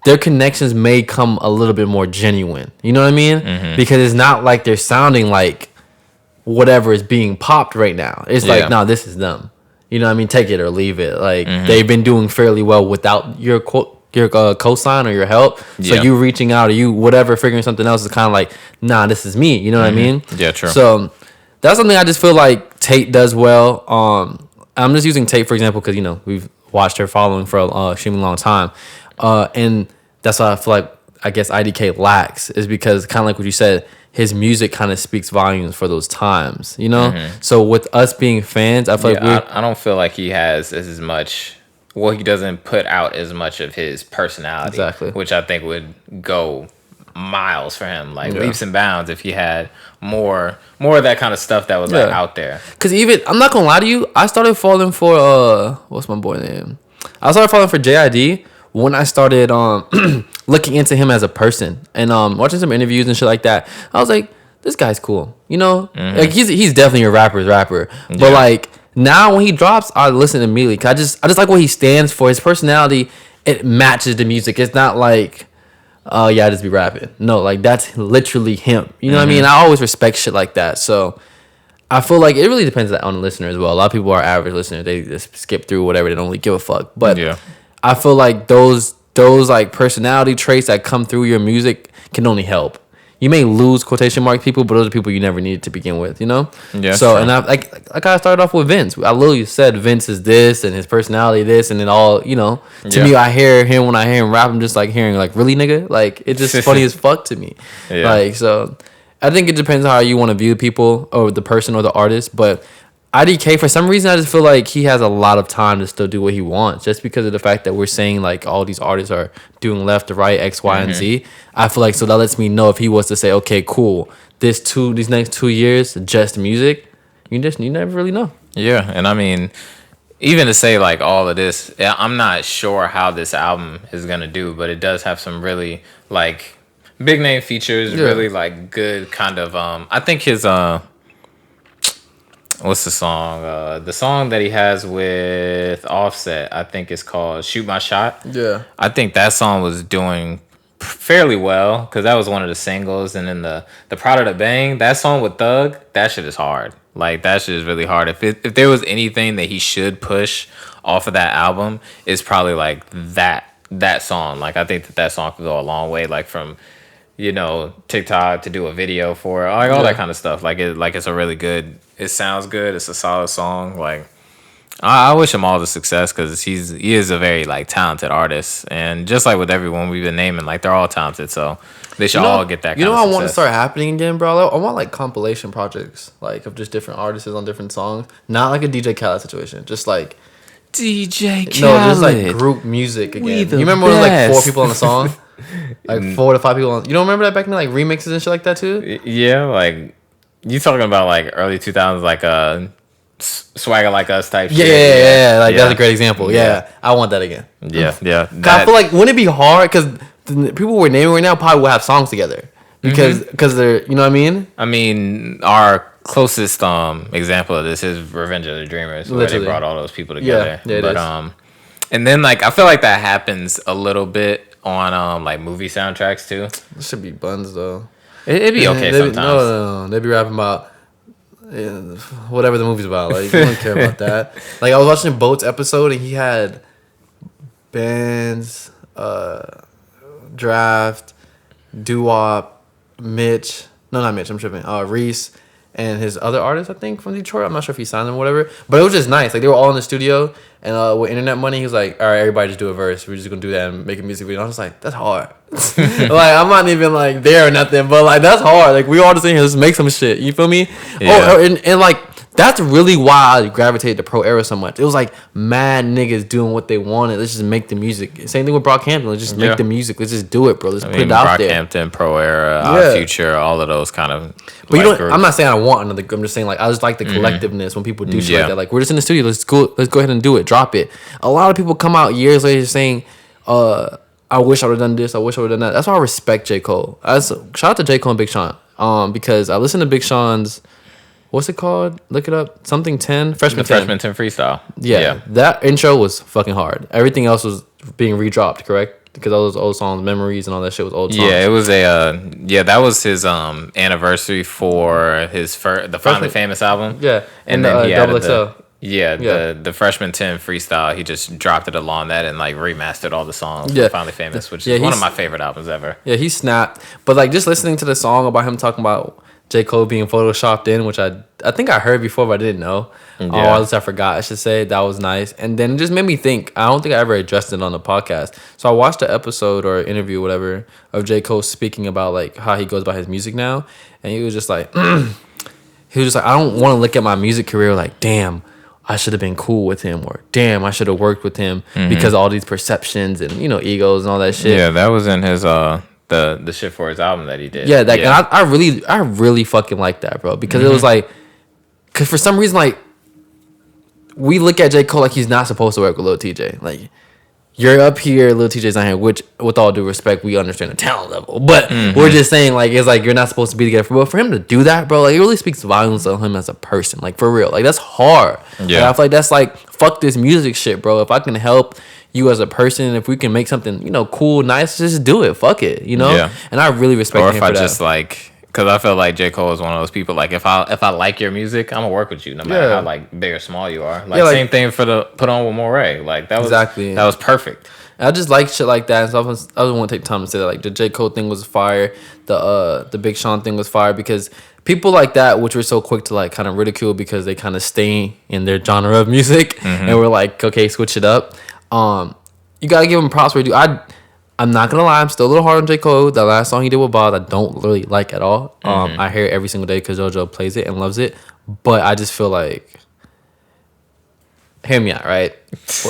their connections may come a little bit more genuine. You know what I mean? Mm-hmm. Because it's not like they're sounding like whatever is being popped right now. It's like, no, this is them. You know what I mean? Take it or leave it. Like, they've been doing fairly well without your cosign or your help. So you reaching out or you whatever, figuring something else is kind of like, nah, this is me. You know what I mean? Yeah, true. So that's something I just feel like Tate does well. I'm just using Tate, for example, because, you know, we've watched her following for a extremely long time. And that's why I feel like, I guess, IDK lacks, is because kind of like what you said, his music kind of speaks volumes for those times, you know? So with us being fans, I feel like I don't feel like he has as much, well, he doesn't put out as much of his personality. Exactly. Which I think would go miles for him, like leaps and bounds, if he had more of that kind of stuff that was like out there. Because even, I'm not gonna lie to you, I started falling for, what's my boy name? I started falling for JID when I started looking into him as a person and watching some interviews and shit like that. I was like, this guy's cool, you know? Like he's definitely a rapper's rapper. But like now when he drops, I listen immediately. Cause I just like what he stands for. His personality, it matches the music. It's not like, oh yeah, I just be rapping. No, like that's literally him. You know what I mean? I always respect shit like that. So I feel like it really depends on the listener as well. A lot of people are average listeners. They just skip through whatever. They don't really give a fuck. But I feel like those like personality traits that come through your music can only help. You may lose quotation mark people, but those are people you never needed to begin with, you know? Yeah. So, true. And I started off with Vince. I literally said Vince is this and his personality this, and then all, you know, to me, I hear him when I hear him rap, I'm just like hearing like, really, nigga? Like, it's just funny as fuck to me. Like, so I think it depends on how you want to view people or the person or the artist, but IDK, for some reason, I just feel like he has a lot of time to still do what he wants, just because of the fact that we're saying like all these artists are doing left to right, X, Y, and Z. I feel like so that lets me know if he was to say, okay, cool, these next 2 years, just music, you never really know. Yeah, and I mean, even to say like all of this, I'm not sure how this album is gonna do, but it does have some really like big name features, really like good kind of. I think his what's the song? The song that he has with Offset, I think is called "Shoot My Shot." Yeah, I think that song was doing fairly well because that was one of the singles, and then the Proud of the Bang, that song with Thug, that shit is hard. Like that shit is really hard. If there was anything that he should push off of that album, it's probably like that song. Like I think that song could go a long way. Like from, you know, TikTok to do a video for it, like all that kind of stuff. Like it's a really good. It sounds good. It's a solid song. Like I wish him all the success because he is a very like talented artist, and just like with everyone we've been naming, like they're all talented. So they should all get that. You know, I want to start happening again, bro. I want like compilation projects, like of just different artists on different songs, not like a DJ Khaled situation, just like DJ Khaled. No, just like group music again. You remember when it was like 4 people on a song? Like 4 to 5 people on. You don't remember that back then, like remixes and shit like that too? Yeah, like you talking about like early 2000s, like Swagger Like Us type shit. Yeah. Like that's a great example. Yeah, I want that again. Yeah. I feel like wouldn't it be hard because the people we're naming right now probably will have songs together because they're, you know what I mean? I mean, our closest example of this is Revenge of the Dreamers, where they brought all those people together. Yeah, but and then like I feel like that happens a little bit on like movie soundtracks too. It should be buns though. It'd be okay sometimes. No. They be rapping about whatever the movie's about. Like, you don't care about that. Like, I was watching Boat's episode, and he had Bands, Draft, Doo-Wop, Mitch. No, not Mitch. I'm tripping. Reese. And his other artist, I think, from Detroit. I'm not sure if he signed them or whatever. But it was just nice. Like, they were all in the studio. And with internet money, he was like, all right, everybody just do a verse. We're just going to do that and make a music video. And I was like, that's hard. Like, I'm not even, like, there or nothing. But, like, that's hard. Like, we all just in here, just make some shit. You feel me? Yeah. And like, that's really why I gravitated to Pro Era so much. It was like mad niggas doing what they wanted. Let's just make the music. Same thing with Brockhampton. Let's just make the music. Let's just do it, bro. Let's put it out there. Brockhampton, Pro Era, Our Future, all of those kind of. But like I'm not saying I want another. I'm just saying like I just like the collectiveness when people do shit like that. Like we're just in the studio. Let's go ahead and do it. Drop it. A lot of people come out years later saying, "I wish I would have done this. I wish I would have done that." That's why I respect J. Cole. Shout out to J. Cole and Big Sean. Because I listened to Big Sean's. What's it called? Look it up. Something 10. Freshman 10. Freshman 10 freestyle. Yeah. That intro was fucking hard. Everything else was being redropped, correct? because all those old songs, Memories and all that shit was old songs. Yeah, it was that was his anniversary for his the Finally Famous album. Yeah, and then he Double added XL. the Freshman 10 freestyle. He just dropped it along that and like remastered all the songs for Finally Famous, which is one of my favorite albums ever. Yeah, he snapped. But like just listening to the song about him talking about J. Cole being photoshopped in, which I think I heard before, but I didn't know. Or at least I forgot, I should say. That was nice. And then it just made me think. I don't think I ever addressed it on the podcast. So I watched an episode or interview, whatever, of J. Cole speaking about like how he goes about his music now. And he was just like, I don't want to look at my music career like, damn, I should have been cool with him, or damn, I should have worked with him because of all these perceptions and, egos and all that shit. Yeah, that was in his the shit for his album that he did. Yeah, and I really fucking like that, bro, because it was like, because for some reason, like, we look at J. Cole like he's not supposed to work with Lil TJ. Like, you're up here, Lil TJ's not here, which, with all due respect, we understand the talent level. But we're just saying, like, it's like you're not supposed to be together. But for him to do that, bro, like, it really speaks volumes on him as a person. Like, for real. Like, that's hard. Yeah. Like, I feel like that's like, fuck this music shit, bro. If I can help you as a person, if we can make something, cool, nice, just do it. Fuck it, Yeah. And I really respect him for that. Or if I just, like... Because I feel like J. Cole is one of those people, like, if I like your music, I'm going to work with you, no matter how, like, big or small you are. Like, same thing for the Put On With Moray. Like, that was perfect. I just like shit like that. So I don't want to take time to say that. Like, the J. Cole thing was fire. The Big Sean thing was fire. Because people like that, which were so quick to, like, kind of ridicule because they kind of stay in their genre of music. And we're like, okay, switch it up. You got to give them props where you do. I'm not gonna lie, I'm still a little hard on J. Cole. That last song he did with Boz, I don't really like at all. I hear it every single day because JoJo plays it and loves it. But I just feel like, hear me out, right?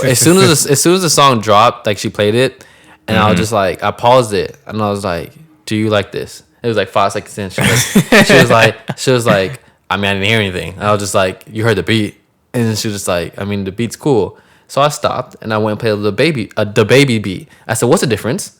As soon as the song dropped, like she played it, and I was just like, I paused it and I was like, "Do you like this?" It was like 5 seconds in. She was like, I mean, I didn't hear anything. And I was just like, "You heard the beat?" And then she was just like, "I mean, the beat's cool." So I stopped and I went and played the baby beat. I said, "What's the difference?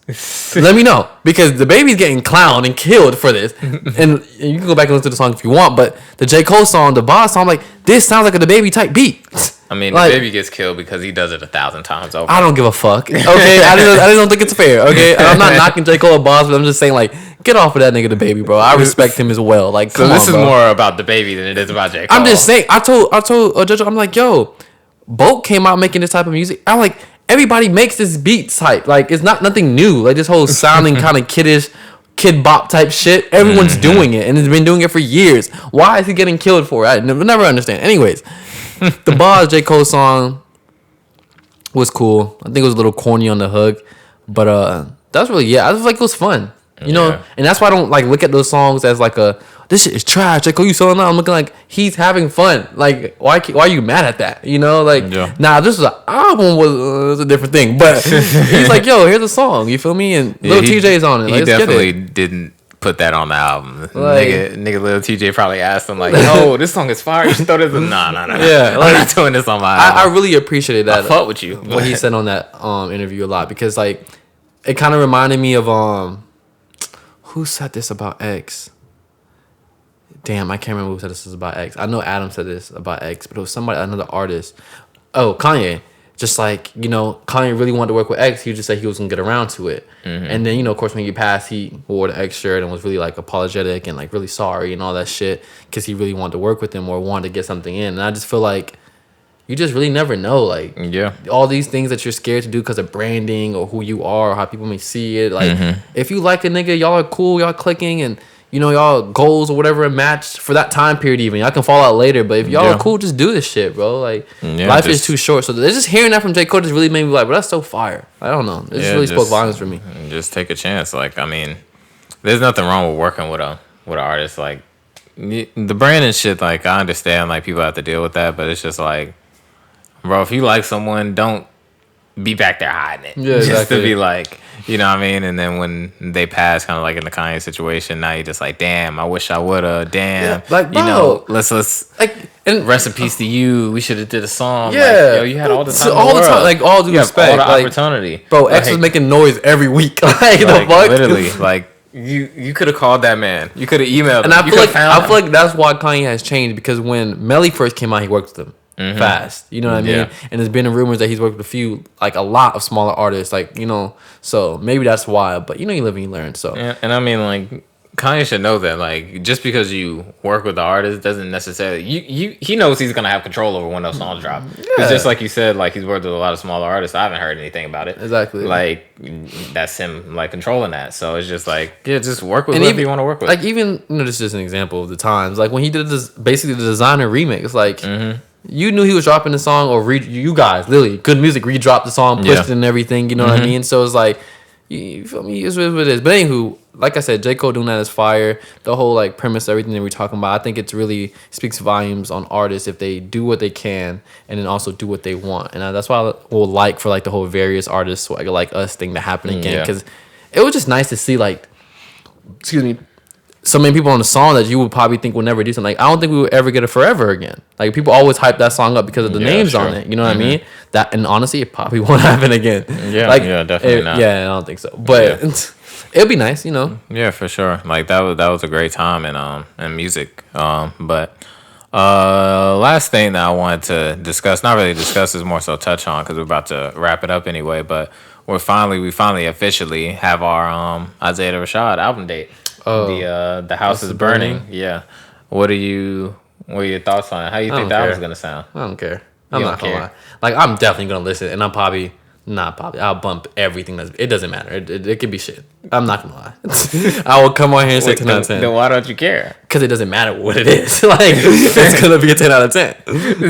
Let me know." Because the baby's getting clowned and killed for this. And you can go back and listen to the song if you want. But the J. Cole song, the Boss song, I'm like, this sounds like a baby type beat. I mean, like, the baby gets killed because he does it 1,000 times over. I don't give a fuck. Okay, I just don't think it's fair. Okay, I'm not knocking J. Cole or Boss, but I'm just saying, like, get off of that nigga, the baby, bro. I respect him as well. Like, so this is more about the baby than it is about J. Cole. I'm just saying. I told JoJo, I'm like, yo, Boat came out making this type of music. I'm like, everybody makes this beat type. Like, it's not nothing new. Like, this whole sounding kind of kiddish, kid bop type shit. Everyone's doing it, and has been doing it for years. Why is he getting killed for it? I never understand. Anyways, the Boz J. Cole song was cool. I think it was a little corny on the hook, but that's really I just like it was fun. You know, and that's why I don't like look at those songs as like this shit is trash. J. Cole, you selling out? I'm looking like he's having fun. Like why are you mad at that? You know, like nah, this was an album was a different thing. But he's like, yo, here's a song. You feel me? And Lil TJ's on it. He definitely didn't put that on the album. Like, nigga, Lil TJ probably asked him like, "Yo, this song is fire. You should throw this." Nah. Yeah, like, I'm not doing this on my album. I really appreciated that. I fuck with you. What he said on that interview a lot, because like it kind of reminded me of who said this about X? Damn, I can't remember who said this was about X. I know Adam said this about X, but it was another artist. Oh, Kanye. Just like, Kanye really wanted to work with X. He just said he was going to get around to it. And then, of course, when he passed, he wore the X shirt and was really, like, apologetic and, like, really sorry and all that shit because he really wanted to work with him or wanted to get something in. And I just feel like you just really never know. Like, all these things that you're scared to do because of branding or who you are or how people may see it. Like, if you like a nigga, y'all are cool, y'all clicking, and y'all goals or whatever matched for that time period even. Y'all can fall out later, but if y'all are cool, just do this shit, bro. Like, life is too short. So just hearing that from J. Cole just really made me like, bro, that's so fire. I don't know. It just really spoke volumes for me. Just take a chance. Like, I mean, there's nothing wrong with working with an artist. Like, the brand and shit, like, I understand, like, people have to deal with that, but it's just like, bro, if you like someone, don't be back there hiding it. Yeah, just to be like, you know what I mean? And then when they pass, kind of like in the Kanye situation, now you're just like, damn, I wish I woulda. Damn, like, bro, let's like, and rest in peace to you. We should have did a song. Yeah, like, yo, you had all the time. All the time, like all due respect, all the opportunity. Bro, X was making noise every week. Like the fuck, literally, like. You could have called that man. You could have emailed him. And I feel like that's why Kanye has changed, because when Melly first came out, he worked with him. fast. You know what I mean? Yeah. And there's been rumors that he's worked with a lot of smaller artists, so maybe that's why. But you live and you learn. So and I mean, like, Kanye should know that, like, just because you work with the artist doesn't necessarily he knows he's gonna have control over when those songs drop. Because just like you said, like, he's worked with a lot of smaller artists. I haven't heard anything about it. Exactly. Like, that's him, like, controlling that. So it's just like, yeah, just work with whoever you want to work with. Like, even this is just an example of the times. Like when he did this, basically the Designer remix. Like you knew he was dropping the song, or you guys literally Good Music redropped the song, pushed it and everything. You know what I mean? So it's like, you feel me? It's what it is. But anywho, like I said, J. Cole doing that is fire. The whole like premise, everything that we're talking about, I think it's really speaks volumes on artists if they do what they can and then also do what they want. And that's why I will like for like the whole various artists like us thing to happen again, because it was just nice to see like, excuse me, so many people on the song that you would probably think would never do something. Like, I don't think we would ever get it Forever again. Like, people always hype that song up because of the names on it. You know what I mean? That, and honestly, it probably won't happen again. Yeah, like, definitely not. Yeah, I don't think so. But it'll be nice, Yeah, for sure. Like, that was a great time in music. But last thing that I wanted to discuss, not really discuss, is more so touch on, because we're about to wrap it up anyway. But we finally officially have our Isaiah the Rashad album date. The House is Burning. Yeah. What are your thoughts on it? How do you think that was gonna sound? I don't care. I'm not gonna lie. Like, I'm definitely gonna listen, and I'll bump everything. It doesn't matter. It could be shit. I'm not gonna lie. I will come on here and say 10 out of 10. Then why don't you care? Because it doesn't matter what it is. Like, it's gonna be a 10 out of 10.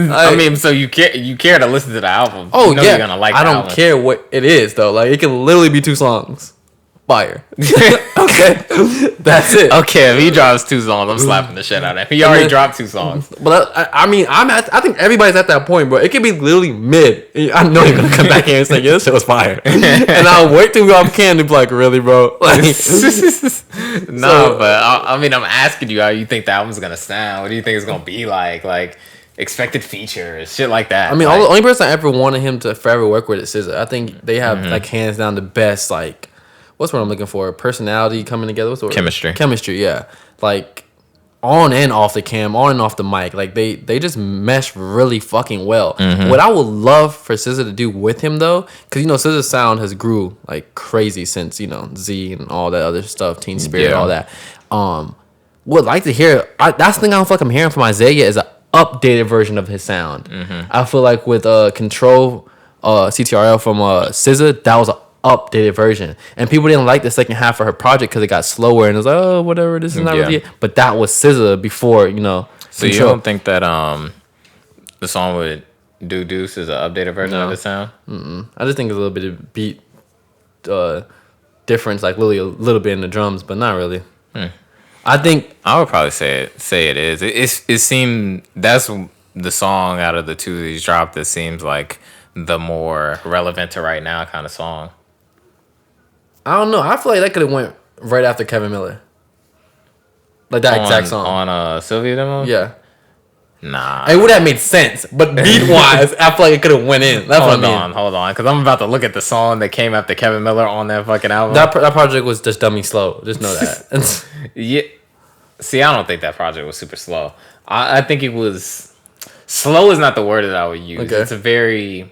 Like, I mean, so you care to listen to the album? Oh, you know you're gonna like the album. care what it is though. Like, it can literally be 2 songs. Fire. Okay, that's it. Okay, if he drops 2 songs, I'm slapping the shit out of him. He already dropped 2 songs. But I mean, I think everybody's at that point, bro. It could be literally mid. I know you're gonna come back here and say, "Yeah, this shit was fire," and I'll wait till we off can to be like, "Really, bro?" Like, but I mean, I'm asking you how you think the album's gonna sound. What do you think it's gonna be like? Like, expected features, shit like that. I mean, the only person I ever wanted him to forever work with is SZA. I think they have like hands down the best, like, what's what I'm looking for? Personality coming together. What's the word? Chemistry, yeah. Like, on and off the cam, on and off the mic. Like, they just mesh really fucking well. What I would love for SZA to do with him, though, because, SZA's sound has grew like crazy since, Z and all that other stuff, Teen Spirit, all that. Would like to hear, that's the thing I don't feel like I'm hearing from Isaiah is an updated version of his sound. I feel like with Control CTRL from SZA, that was an updated version, and people didn't like the second half of her project because it got slower and it was like, oh, whatever, this is not really it. But that was SZA before, So you don't think that the song with Deuce is an updated version of his sound? I just think it's a little bit of beat difference, like literally a little bit in the drums, but not really. I think I would probably say it is. It seemed that's the song out of the 2 that he's dropped that seems like the more relevant to right now kind of song. I don't know. I feel like that could have went right after Kevin Miller. Like that exact song. On Sylvia demo? Yeah. Nah. It would have made sense. But beat-wise, I feel like it could have went in. That's what I mean. Hold on. Because I'm about to look at the song that came after Kevin Miller on that fucking album. That project was just dummy slow. Just know that. Yeah. See, I don't think that project was super slow. I think it was... Slow is not the word that I would use. Okay. It's a very...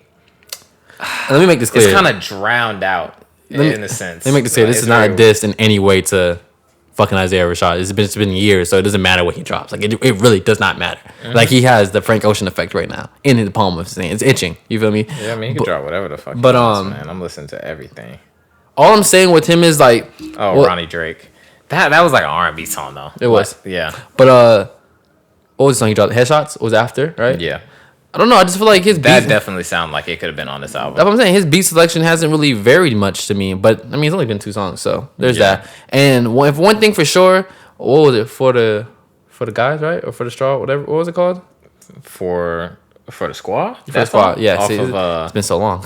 Let me make this clear. It's kind of drowned out. In a sense. Let me make this clear. This is not a diss in any way to fucking Isaiah Rashad. It's been years, so it doesn't matter what he drops. Like, it really does not matter. Like, he has the Frank Ocean effect right now in the palm of his hand. It's itching. You feel me? Yeah, I mean, he can drop whatever the fuck he wants, man. I'm listening to everything. All I'm saying with him is, like... Ronnie Drake. That was like an R&B song, though. It was. Yeah. But, what was the song he dropped? Headshots was after, right? Yeah. I don't know. I just feel like his that definitely sounded like it could have been on this album. That's what I'm saying. His beat selection hasn't really varied much to me. But I mean, it's only been 2 songs, so there's that. And if one thing for sure, what was it for the guys, right, or for the straw, whatever? What was it called? For the squad. For the squad, yeah. See, it's been so long.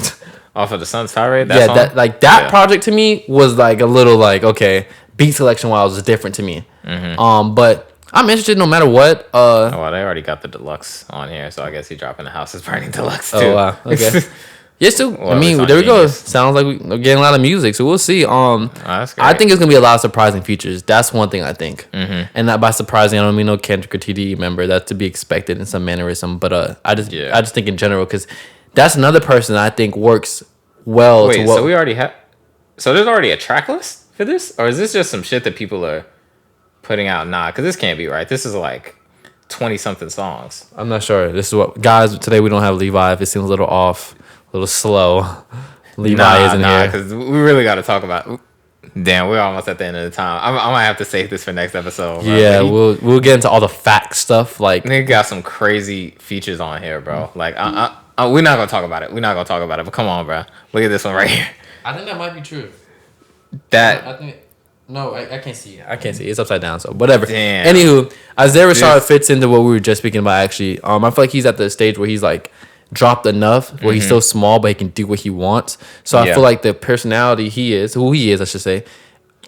Off of the Sun's Tirade. That project to me was like a little like, okay, beat selection wise was different to me. But I'm interested no matter what. Well, they already got the deluxe on here, so I guess he's dropping the House is Burning deluxe too. Oh wow, okay. Yes, too. Well, I mean, it's there we go. Genius. Sounds like we're getting a lot of music, so we'll see. That's great. I think it's gonna be a lot of surprising features. That's one thing I think. And not by surprising, I don't mean no Kendrick or TDE member. That's to be expected in some mannerism. But I just think in general, because that's another person I think works well. Wait, so we already have. So there's already a track list for this, or is this just some shit that people are putting out? Nah, because this can't be right. This is like 20-something songs. I'm not sure. This is what guys today. We don't have Levi. If it seems a little off, a little slow. Levi isn't here because we really got to talk about. Damn, we're almost at the end of the time. I might have to save this for next episode. Bro. Yeah, we'll get into all the fact stuff. Like, nigga got some crazy features on here, bro. Like, we're not gonna talk about it. We're not gonna talk about it. But come on, bro. Look at this one right here. I think that might be true. That I think. No, I can't see it. I can't see it. It's upside down, so whatever. Damn. Anywho, Isaiah Rashad fits into what we were just speaking about, actually. I feel like he's at the stage where he's, like, dropped enough, where he's still small, but he can do what he wants. So I feel like the personality who he is, I should say,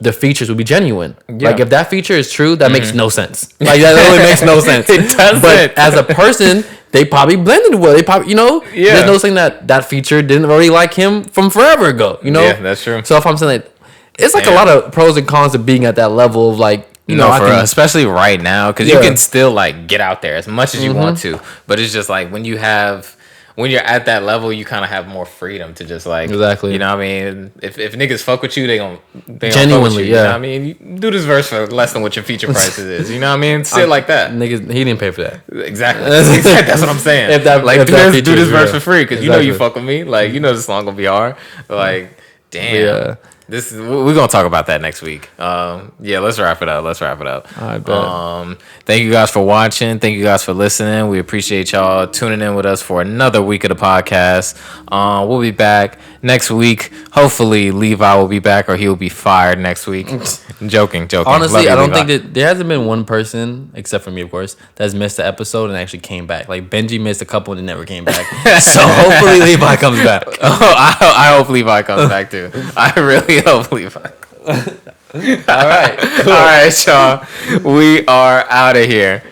the features will be genuine. Yeah. Like, if that feature is true, that makes no sense. Like, that really makes no sense. It doesn't. But as a person, they probably blended well. They probably, there's no saying that feature didn't really like him from forever ago, Yeah, that's true. So if I'm saying that, it's like a lot of pros and cons of being at that level of like, especially right now, because you can still like get out there as much as you want to, but it's just like when you're at that level, you kind of have more freedom to just like, exactly. You know what I mean? If niggas fuck with you, they gonna genuinely, fuck with you. You know what I mean? You do this verse for less than what your feature prices is. You know what I mean? Shit like that. Niggas, he didn't pay for that. If that's what I'm saying. If that do this verse for free because you know you fuck with me. Like, you know this song gonna be hard. Like, damn. Yeah. We're gonna talk about that next week. Let's wrap it up. I bet. Thank you guys for watching. Thank you guys for listening. We appreciate y'all tuning in with us for another week of the podcast. We'll be back next week. Hopefully Levi will be back or he'll be fired next week. Joking. Honestly, I don't think that there hasn't been one person, except for me, of course, that's missed an episode and actually came back. Like, Benji missed a couple and never came back. So hopefully Levi comes back. I hope Levi comes back too. I really hope Levi. All right, cool. All right, y'all. We are out of here.